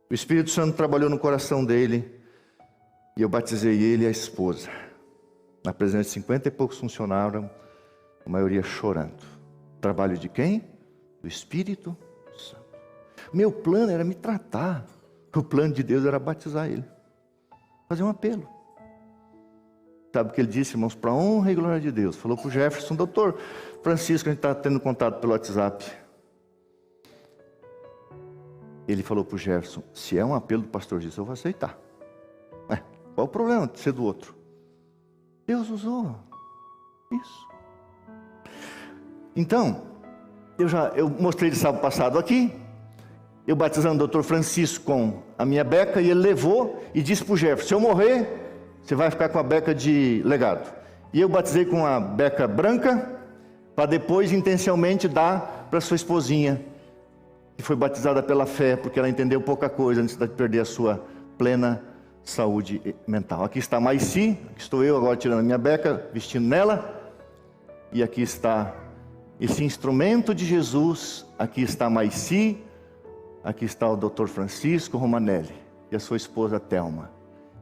O Espírito Santo trabalhou no coração dele, e eu batizei ele e a esposa, na presença de 50 e poucos funcionários, a maioria chorando. Trabalho de quem? Do Espírito Santo. Meu plano era me tratar. O plano de Deus era batizar ele. Fazer um apelo. Sabe o que ele disse, irmãos? Para a honra e glória de Deus. Falou para o Jefferson, doutor Francisco, a gente está tendo contato pelo WhatsApp. Ele falou para o Jefferson, se é um apelo do pastor Jesus, eu vou aceitar. Qual o problema de ser do outro? Deus usou isso. Então, eu mostrei de sábado passado aqui, eu batizando o doutor Francisco com a minha beca, e ele levou e disse para o Jefferson, se eu morrer, você vai ficar com a beca de legado. E eu batizei com a beca branca, para depois intencionalmente dar para sua esposinha, que foi batizada pela fé, porque ela entendeu pouca coisa antes de perder a sua plena saúde mental. Aqui está a Maici, aqui estou eu agora tirando a minha beca, vestindo nela, e aqui está esse instrumento de Jesus. Aqui está a Maici, aqui está o Dr. Francisco Romanelli e a sua esposa Thelma.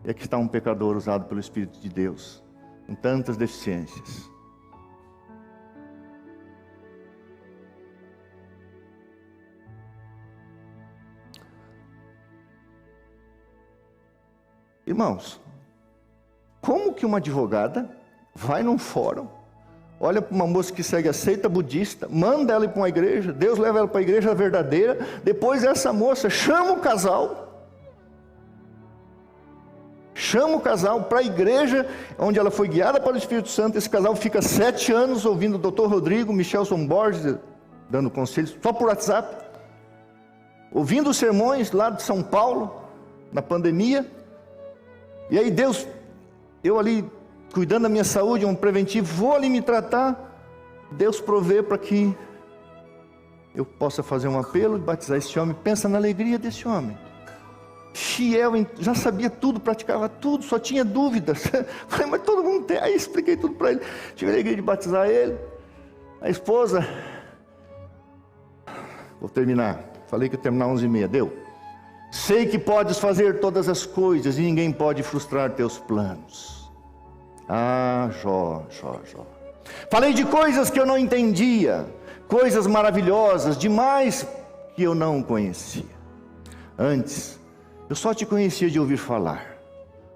E aqui está um pecador usado pelo Espírito de Deus, com tantas deficiências. Irmãos, como que uma advogada vai num fórum, olha para uma moça que segue a seita budista, manda ela ir para uma igreja, Deus leva ela para a igreja verdadeira, depois essa moça chama o casal para a igreja, onde ela foi guiada pelo Espírito Santo. Esse casal fica 7 anos ouvindo o Dr. Rodrigo Michelson Borges, dando conselhos, só por WhatsApp, ouvindo os sermões lá de São Paulo, na pandemia. E aí Deus, eu ali cuidando da minha saúde, um preventivo, vou ali me tratar, Deus provê para que eu possa fazer um apelo e batizar esse homem. Pensa na alegria desse homem, fiel, já sabia tudo, praticava tudo, só tinha dúvidas. Falei, mas todo mundo tem. Aí expliquei tudo para ele, tive a alegria de batizar ele. A esposa, vou terminar, falei que ia terminar 11h30, deu. Sei que podes fazer todas as coisas e ninguém pode frustrar teus planos. Ah, Jó. Falei de coisas que eu não entendia, coisas maravilhosas, demais que eu não conhecia. Antes, eu só te conhecia de ouvir falar.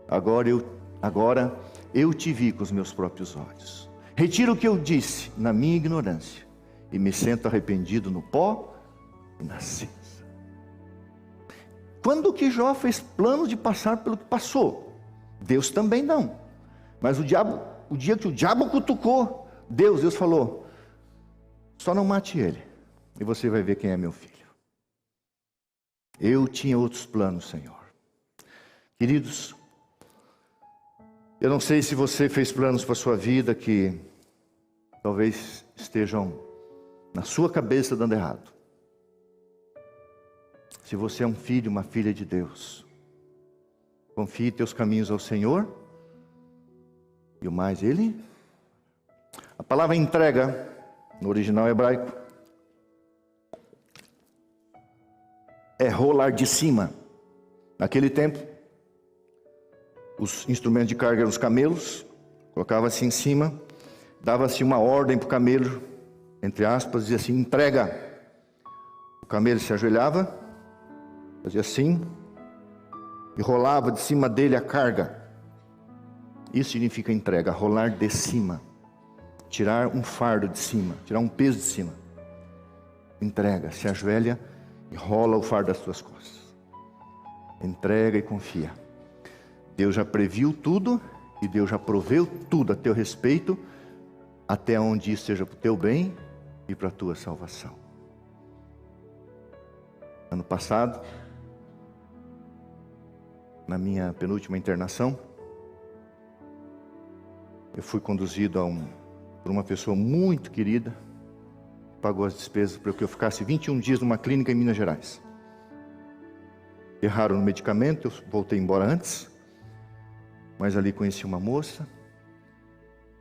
Agora eu te vi com os meus próprios olhos. Retiro o que eu disse na minha ignorância e me sinto arrependido no pó e na cinza. Quando que Jó fez planos de passar pelo que passou? Deus também não. Mas o dia que o diabo cutucou, Deus falou, só não mate ele, e você vai ver quem é meu filho. Eu tinha outros planos, Senhor. Queridos, eu não sei se você fez planos para a sua vida que talvez estejam na sua cabeça dando errado. Se você é um filho, uma filha de Deus, confie teus caminhos ao Senhor, e o mais Ele. A palavra entrega, no original hebraico, é rolar de cima. Naquele tempo, os instrumentos de carga eram os camelos, colocava-se em cima, dava-se uma ordem para o camelo, entre aspas, dizia assim, entrega. O camelo se ajoelhava, fazia assim, e rolava de cima dele a carga. Isso significa entrega, rolar de cima, tirar um fardo de cima, tirar um peso de cima. Entrega, se ajoelha e rola o fardo das tuas costas. Entrega e confia. Deus já previu tudo e Deus já proveu tudo a teu respeito, até onde isso seja para o teu bem e para a tua salvação. Ano passado, na minha penúltima internação, eu fui conduzido por uma pessoa muito querida, que pagou as despesas para que eu ficasse 21 dias numa clínica em Minas Gerais. Erraram no medicamento, eu voltei embora antes, mas ali conheci uma moça,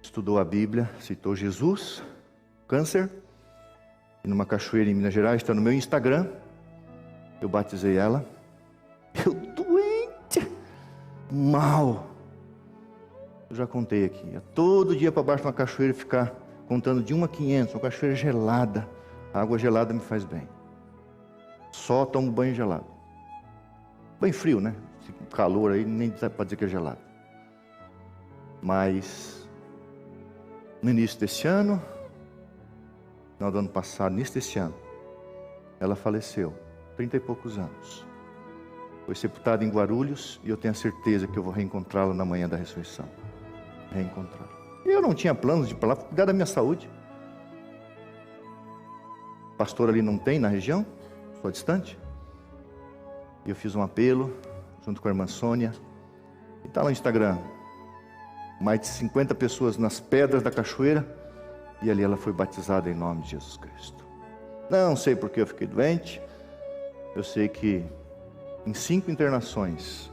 estudou a Bíblia, citou Jesus, câncer, e numa cachoeira em Minas Gerais, está no meu Instagram, eu batizei ela, eu doente, mal. Eu já contei aqui, ia todo dia para baixo de uma cachoeira ficar contando de 1 a 500, uma cachoeira gelada. A água gelada me faz bem. Só tomo banho gelado. Banho frio, né? Esse calor aí, nem dá para dizer que é gelado. Mas, no início desse ano, final do ano passado, início desse ano, ela faleceu, 30 e poucos anos. Foi sepultada em Guarulhos e eu tenho a certeza que eu vou reencontrá-la na manhã da ressurreição. Reencontrá-la. Eu não tinha planos de ir para lá, cuidar da minha saúde. Pastor ali não tem na região, sou distante. E eu fiz um apelo, junto com a irmã Sônia. E está lá no Instagram. Mais de 50 pessoas nas pedras da cachoeira. E ali ela foi batizada em nome de Jesus Cristo. Não sei porque eu fiquei doente. Eu sei que em 5 internações,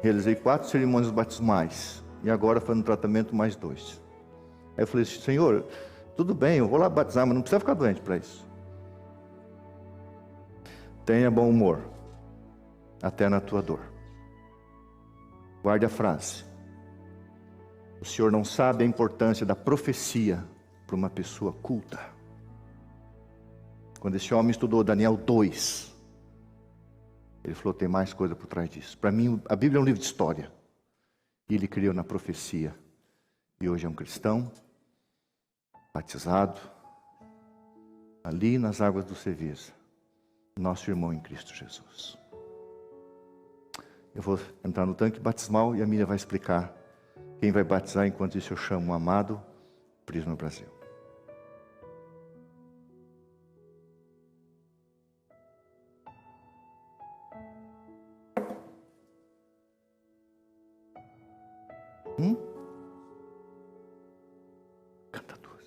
realizei 4 cerimônias batismais. E agora foi no tratamento mais 2. Aí eu falei assim, Senhor, tudo bem, eu vou lá batizar, mas não precisa ficar doente para isso. Tenha bom humor, até na tua dor. Guarde a frase. O Senhor não sabe a importância da profecia para uma pessoa culta. Quando esse homem estudou Daniel 2, ele falou, tem mais coisa por trás disso. Para mim, a Bíblia é um livro de história. E ele criou na profecia. E hoje é um cristão, batizado, ali nas águas do Cevisa. Nosso irmão em Cristo Jesus. Eu vou entrar no tanque batismal e a Miriam vai explicar quem vai batizar. Enquanto isso eu chamo o amado Prisma Brasil. Canta duas.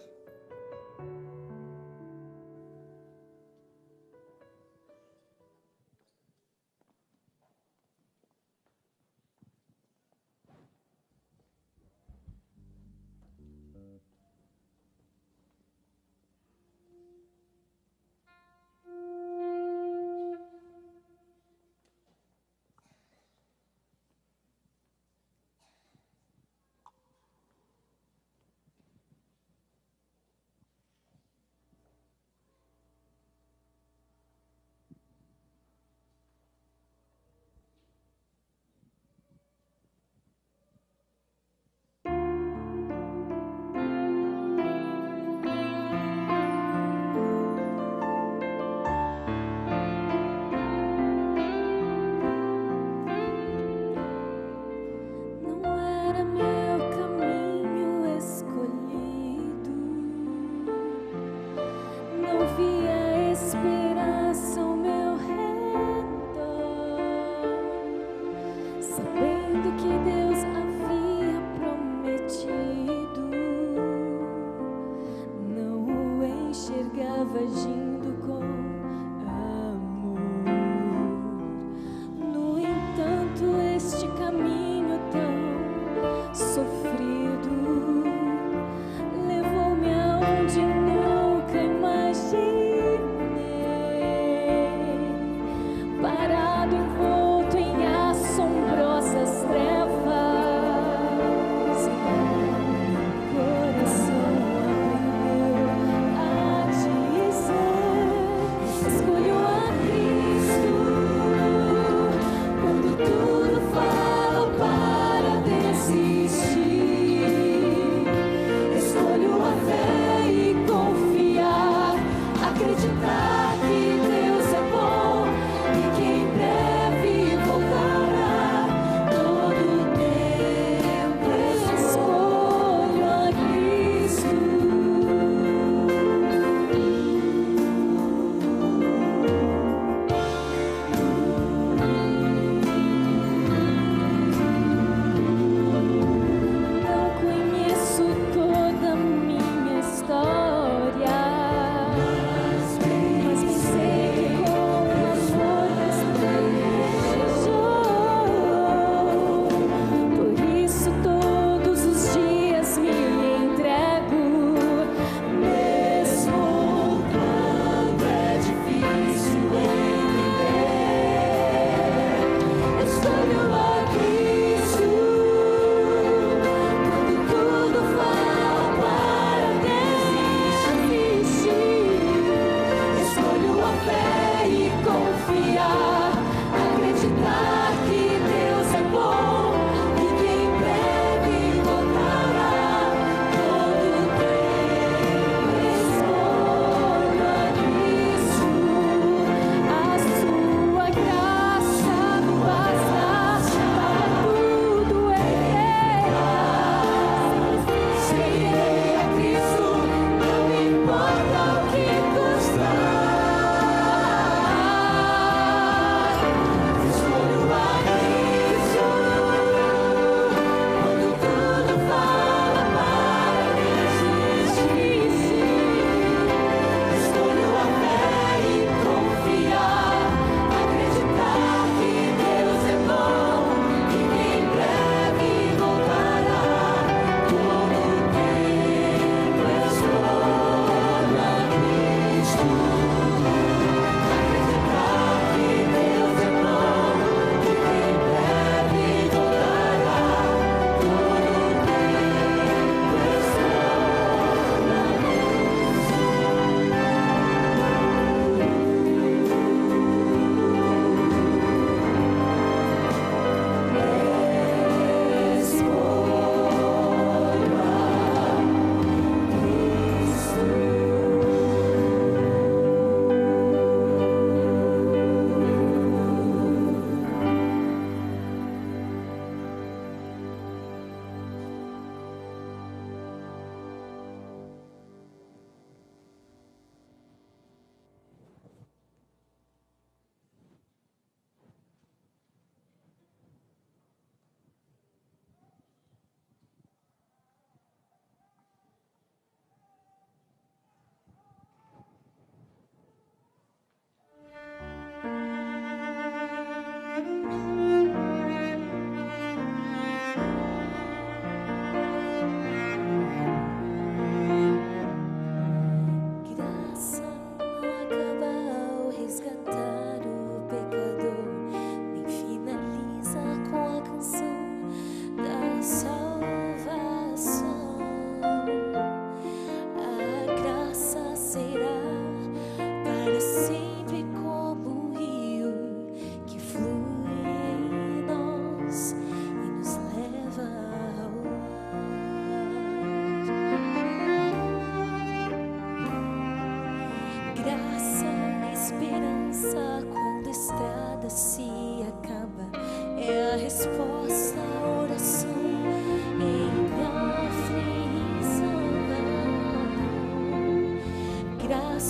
Tudo fala para desistir.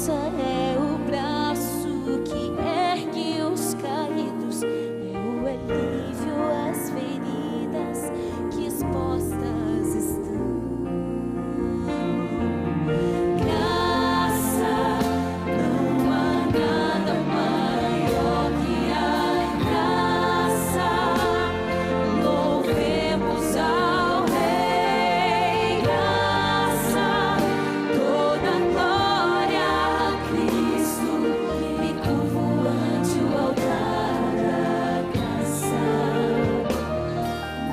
graça é o braço que ergue os caídos, é o alívio às feridas que expostas estão. Graça, não há nada maior que a graça. Louvemos ao Rei. Graça, toda glória a Cristo. Me curvo ante o altar da graça.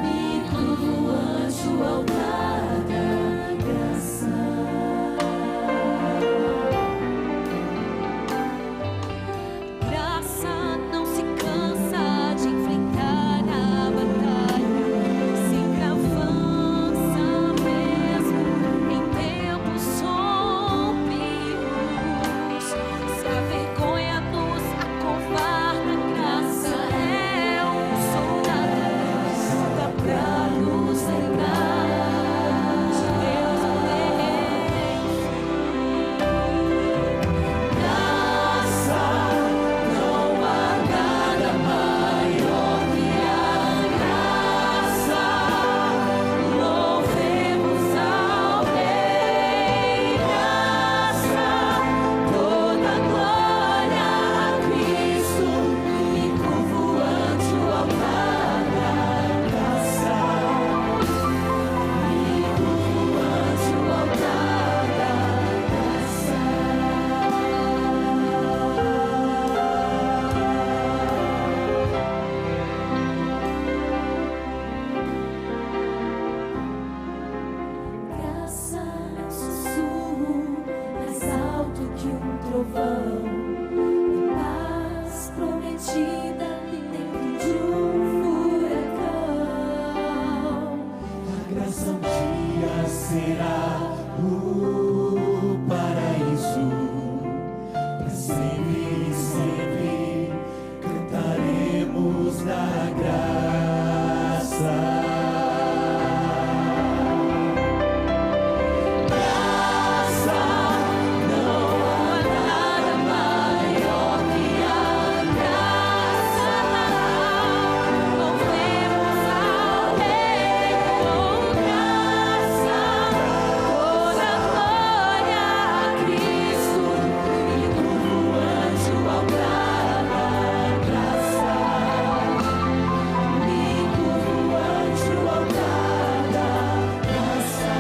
Me curvo ante o altar da graça. Graça não se cansa de enfrentar a batalha, sempre avança mesmo em tempos sombrios. Se a vergonha nos acovarda, graça é um soldado, luta pra nos lembrar de Deus Graça, não há nada maior que a graça. Louvemos ao Rei. Graça, toda glória a Cristo. Me curvo ante o altar da graça. Me curvo ante o altar da graça. Graça é um sussurro mais alto que um trovão, é paz prometida dentro de um furacão. A graça um dia será o paraíso, para sempre e sempre cantaremos da graça. Graça, não há nada maior que a graça. Louvemos ao Rei. Com graça, toda glória a Cristo. Me curvo ante o altar da graça. Me curvo ante o altar da graça.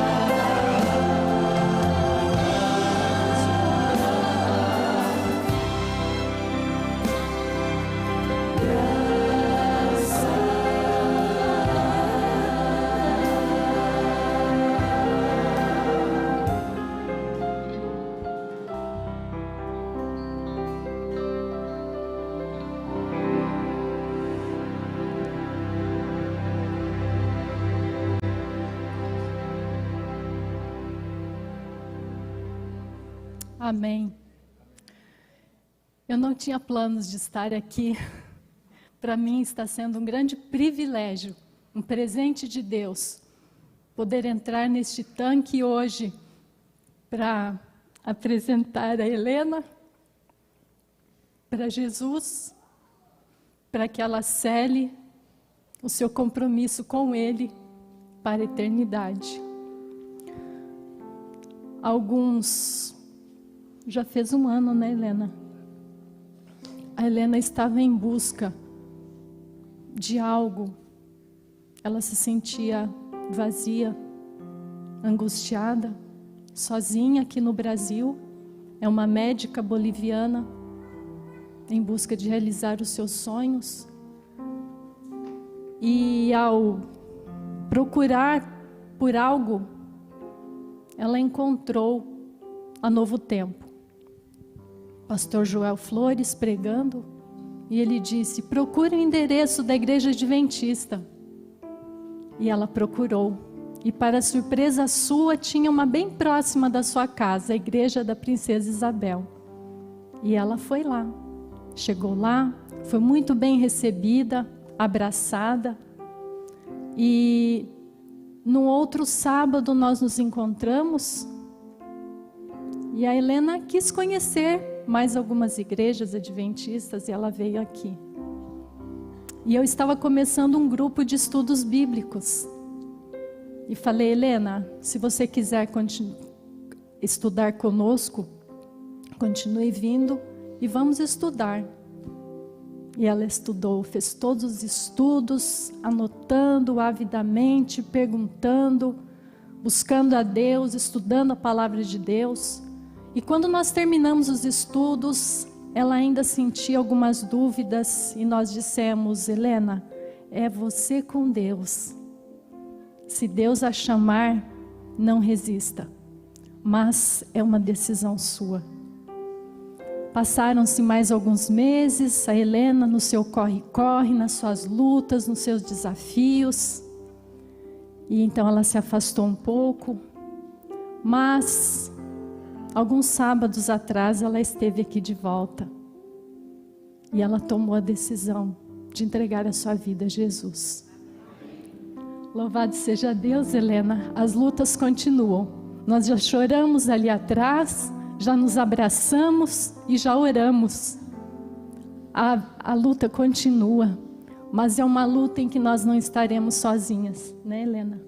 Amém. Eu não tinha planos de estar aqui. Para mim está sendo um grande privilégio, um presente de Deus, poder entrar neste tanque hoje para apresentar a Helena para Jesus, para que ela cele o seu compromisso com Ele para a eternidade. Alguns... Já fez um ano, né, Helena? A Helena estava em busca de algo. Ela se sentia vazia, angustiada, sozinha aqui no Brasil. É uma médica boliviana em busca de realizar os seus sonhos. E ao procurar por algo, ela encontrou a Novo Tempo. Pastor Joel Flores pregando, e ele disse: procure o endereço da igreja adventista. E ela procurou, e para surpresa sua, tinha uma bem próxima da sua casa, a igreja da Princesa Isabel. E ela foi lá, chegou lá, foi muito bem recebida, abraçada, e no outro sábado nós nos encontramos, E a Helena quis conhecer mais algumas igrejas adventistas e ela veio aqui. E eu estava começando um grupo de estudos bíblicos. E falei, Helena, se você quiser estudar conosco, continue vindo e vamos estudar. E ela estudou, fez todos os estudos, anotando avidamente, perguntando, buscando a Deus, estudando a palavra de Deus. E quando nós terminamos os estudos, ela ainda sentia algumas dúvidas e nós dissemos, Helena, é você com Deus. Se Deus a chamar, não resista, mas é uma decisão sua. Passaram-se mais alguns meses, a Helena no seu corre-corre, nas suas lutas, nos seus desafios. E então ela se afastou um pouco, mas alguns sábados atrás ela esteve aqui de volta. E ela tomou a decisão de entregar a sua vida a Jesus. Louvado seja Deus, Helena, as lutas continuam. Nós já choramos ali atrás, já nos abraçamos e já oramos. A luta continua, mas é uma luta em que nós não estaremos sozinhas, né, Helena?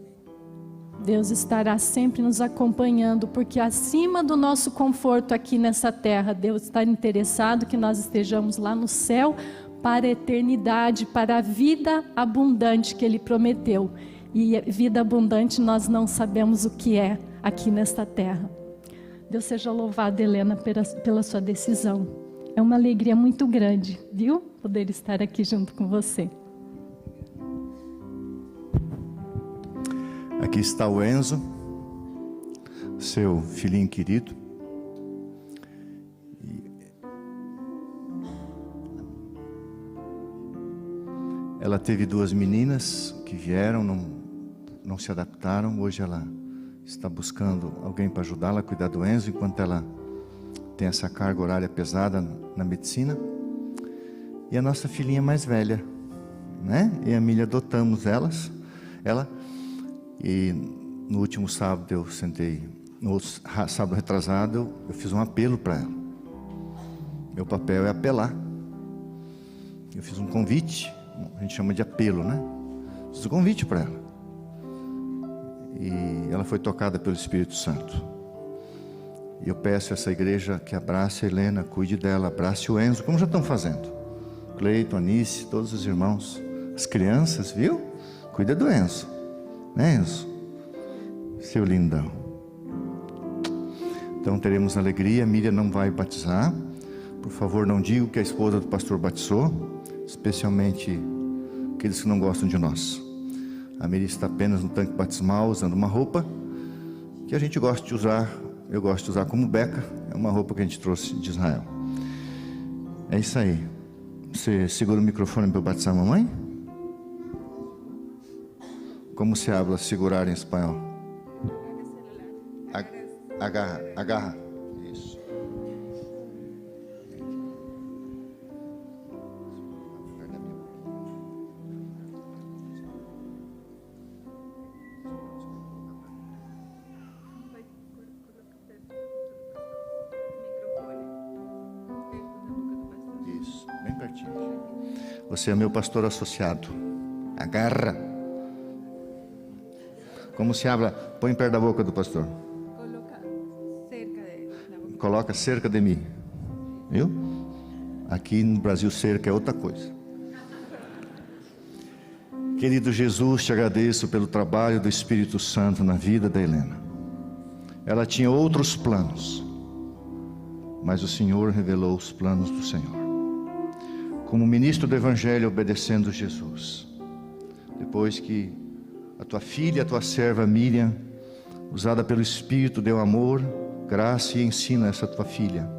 Deus estará sempre nos acompanhando, porque acima do nosso conforto aqui nessa terra, Deus está interessado que nós estejamos lá no céu para a eternidade, para a vida abundante que Ele prometeu. E vida abundante nós não sabemos o que é aqui nesta terra. Deus seja louvado, Helena, pela sua decisão. É uma alegria muito grande, viu? Poder estar aqui junto com você. Aqui está o Enzo, seu filhinho querido. Ela teve 2 meninas que vieram, não se adaptaram. Hoje ela está buscando alguém para ajudá-la a cuidar do Enzo, enquanto ela tem essa carga horária pesada na medicina. E a nossa filhinha mais velha, né? Eu e a Emília adotamos ela. E no último sábado eu sentei, no sábado retrasado, eu fiz um apelo para ela. Meu papel é apelar. Eu fiz um convite, a gente chama de apelo, né? Fiz um convite para ela. E ela foi tocada pelo Espírito Santo. E eu peço a essa igreja que abrace a Helena, cuide dela, abrace o Enzo, como já estão fazendo. Cleiton, Anice, todos os irmãos, as crianças, viu? Cuida do Enzo, né, Enzo? Seu lindão. Então teremos alegria. A Miriam não vai batizar. Por favor, não diga que a esposa do pastor batizou, especialmente aqueles que não gostam de nós. A Miriam está apenas no tanque batismal, usando uma roupa que a gente gosta de usar. Eu gosto de usar como beca. É uma roupa que a gente trouxe de Israel. É isso aí. Você segura o microfone para eu batizar a mamãe? Como se habla segurar em espanhol? Agarra. Isso. Isso, bem pertinho. Você é meu pastor associado. Agarra. Como se habla? Põe perto da boca do pastor. Coloca cerca de mim. Viu? Aqui no Brasil cerca é outra coisa. Querido Jesus, te agradeço pelo trabalho do Espírito Santo na vida da Helena. Ela tinha outros planos, mas o Senhor revelou os planos do Senhor. Como ministro do Evangelho, obedecendo Jesus. Depois que a tua filha, a tua serva Miriam, usada pelo Espírito, deu amor, graça e ensino a essa tua filha,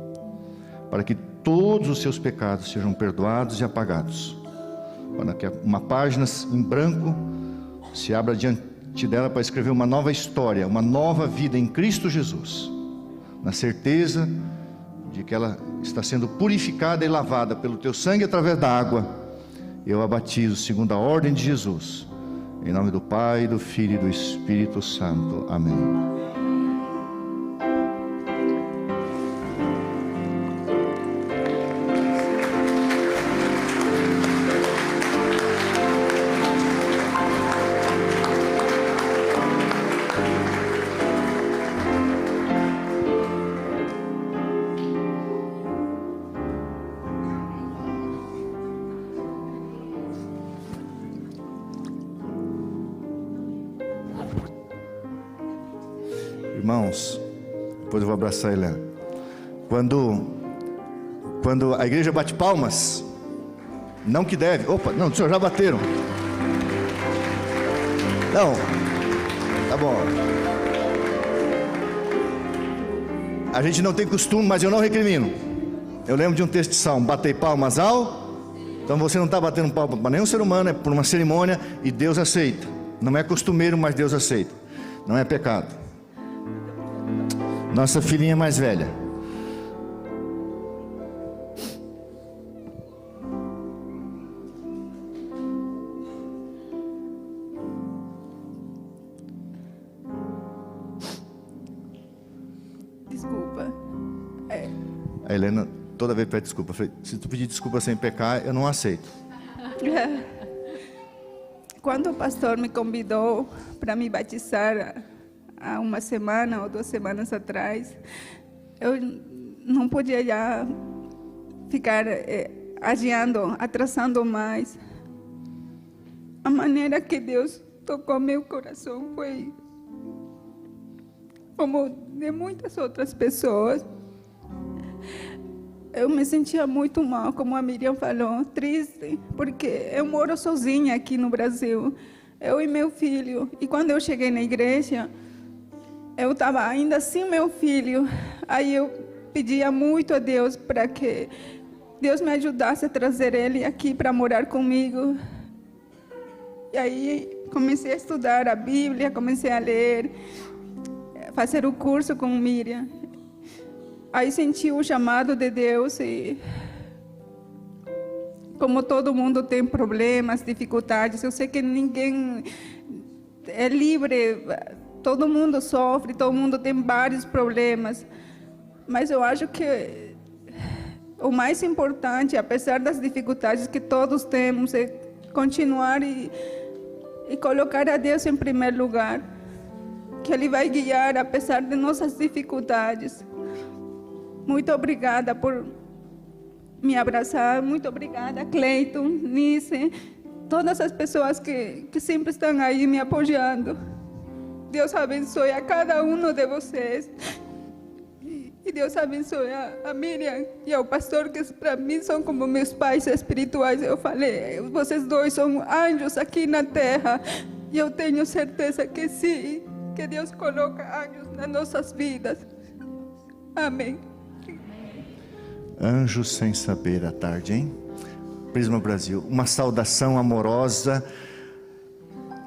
para que todos os seus pecados sejam perdoados e apagados, para que uma página em branco se abra diante dela para escrever uma nova história, uma nova vida em Cristo Jesus, na certeza de que ela está sendo purificada e lavada pelo teu sangue através da água. Eu a batizo segundo a ordem de Jesus, em nome do Pai, do Filho e do Espírito Santo. Amém. Irmãos, depois eu vou abraçar a Helena. Quando a igreja bate palmas, não que deve. Opa, não, o senhor já bateram. Não, tá bom. A gente não tem costume, mas eu não recrimino. Eu lembro de um texto de Salmo: batei palmas ao... Então você não está batendo palma para nenhum ser humano, é por uma cerimônia e Deus aceita. Não é costumeiro, mas Deus aceita. Não é pecado. Nossa filhinha mais velha. Desculpa. A Helena toda vez pede desculpa. Eu falei, se tu pedir desculpa sem pecar, eu não aceito. Quando o pastor me convidou para me batizar há uma semana ou 2 semanas atrás, eu não podia já ficar adiando, atrasando mais. A maneira que Deus tocou meu coração foi como de muitas outras pessoas. Eu me sentia muito mal, como a Miriam falou, triste, porque eu moro sozinha aqui no Brasil, eu e meu filho. E quando eu cheguei na igreja, eu estava ainda sem meu filho. Aí eu pedia muito a Deus para que Deus me ajudasse a trazer ele aqui para morar comigo. E aí comecei a estudar a Bíblia, comecei a ler, fazer o curso com Miriam. Aí senti o chamado de Deus e, como todo mundo tem problemas, dificuldades, eu sei que ninguém é livre, todo mundo sofre, todo mundo tem vários problemas, mas eu acho que o mais importante, apesar das dificuldades que todos temos, é continuar e colocar a Deus em primeiro lugar, que Ele vai guiar apesar de nossas dificuldades. Muito obrigada por me abraçar, muito obrigada, Cleiton, Nice, todas as pessoas que sempre estão aí me apoiando. Deus abençoe a cada um de vocês. E Deus abençoe a Miriam e ao pastor, que para mim são como meus pais espirituais. Eu falei, vocês dois são anjos aqui na terra. E eu tenho certeza que sim, que Deus coloca anjos nas nossas vidas. Amém. Anjos sem saber à tarde, hein? Prisma Brasil, uma saudação amorosa.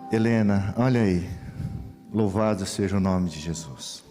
Helena, olha aí. Louvado seja o nome de Jesus.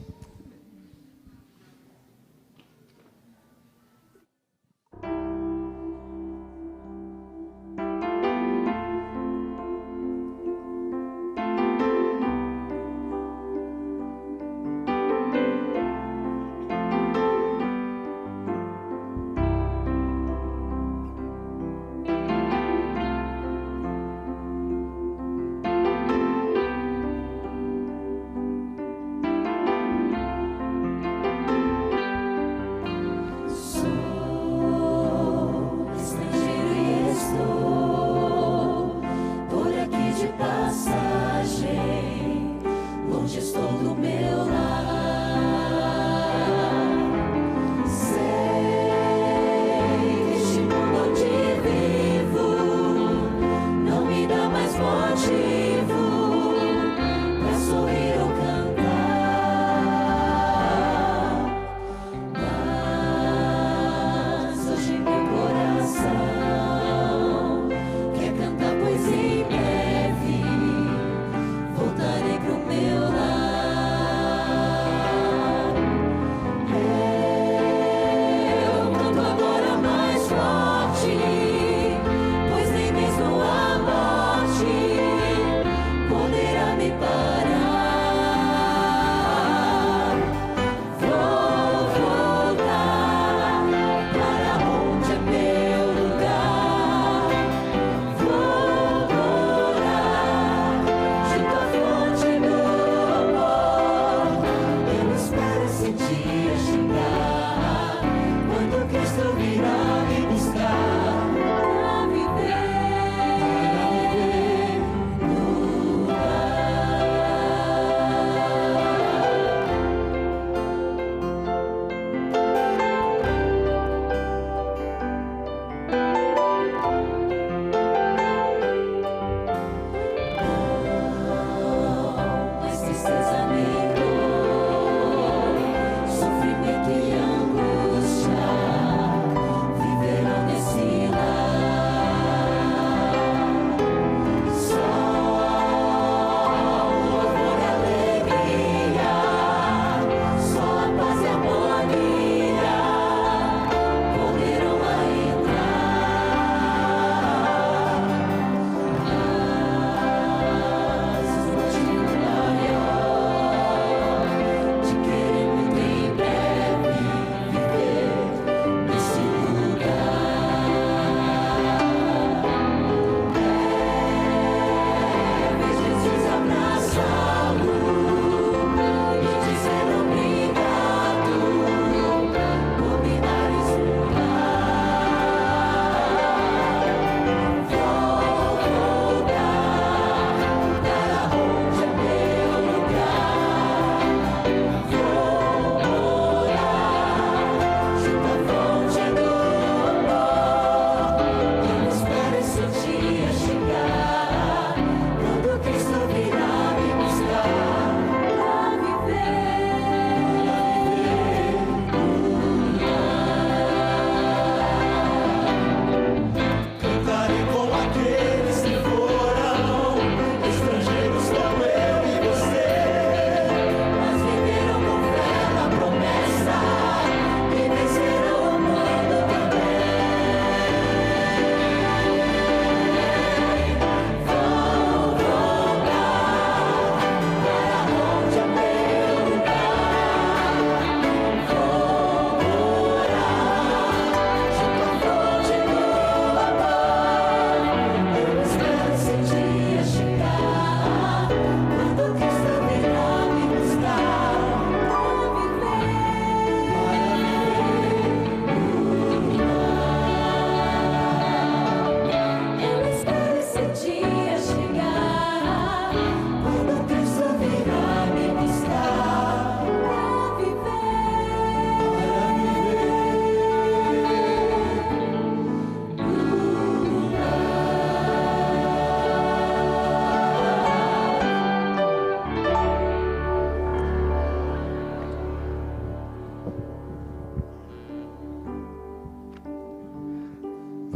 Em breve voltarei pro meu lar.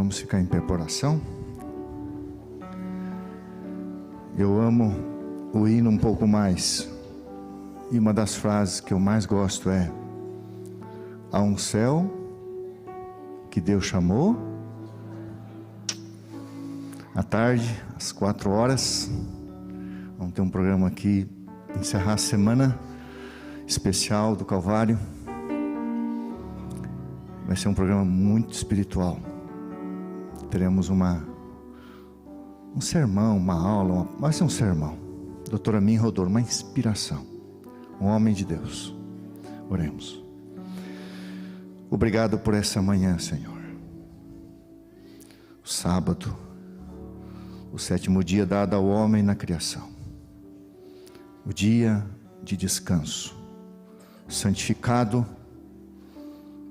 Vamos ficar em pé por oração. Eu amo o hino um pouco mais. E uma das frases que eu mais gosto é: há um céu que Deus chamou. À tarde, às 4h, vamos ter um programa aqui, encerrar a semana especial do Calvário. Vai ser um programa muito espiritual. Teremos um sermão, uma aula, vai ser um sermão. Doutora Min Rodor, uma inspiração. Um homem de Deus. Oremos. Obrigado por essa manhã, Senhor. O sábado, o 7º dia dado ao homem na criação. O dia de descanso. Santificado,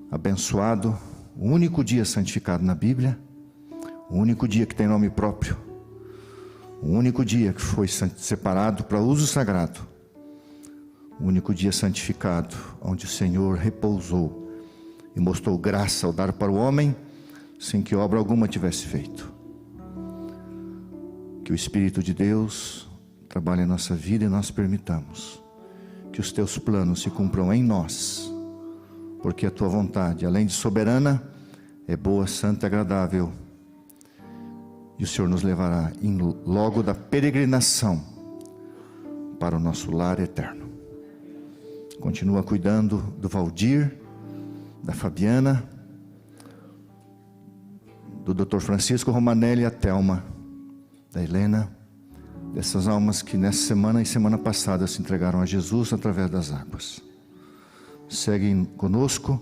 abençoado, o único dia santificado na Bíblia, o único dia que tem nome próprio, o único dia que foi separado para uso sagrado, o único dia santificado, onde o Senhor repousou e mostrou graça ao dar para o homem, sem que obra alguma tivesse feito. Que o Espírito de Deus trabalhe em nossa vida e nós permitamos que os teus planos se cumpram em nós, porque a tua vontade, além de soberana, é boa, santa e agradável. E o Senhor nos levará logo da peregrinação para o nosso lar eterno. Continua cuidando do Valdir, da Fabiana, do Dr. Francisco Romanelli e a Thelma, da Helena, dessas almas que nessa semana e semana passada se entregaram a Jesus através das águas. Seguem conosco,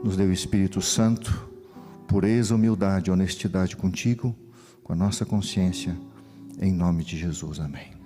nos dê o Espírito Santo, pureza, humildade, honestidade contigo, com a nossa consciência, em nome de Jesus, amém.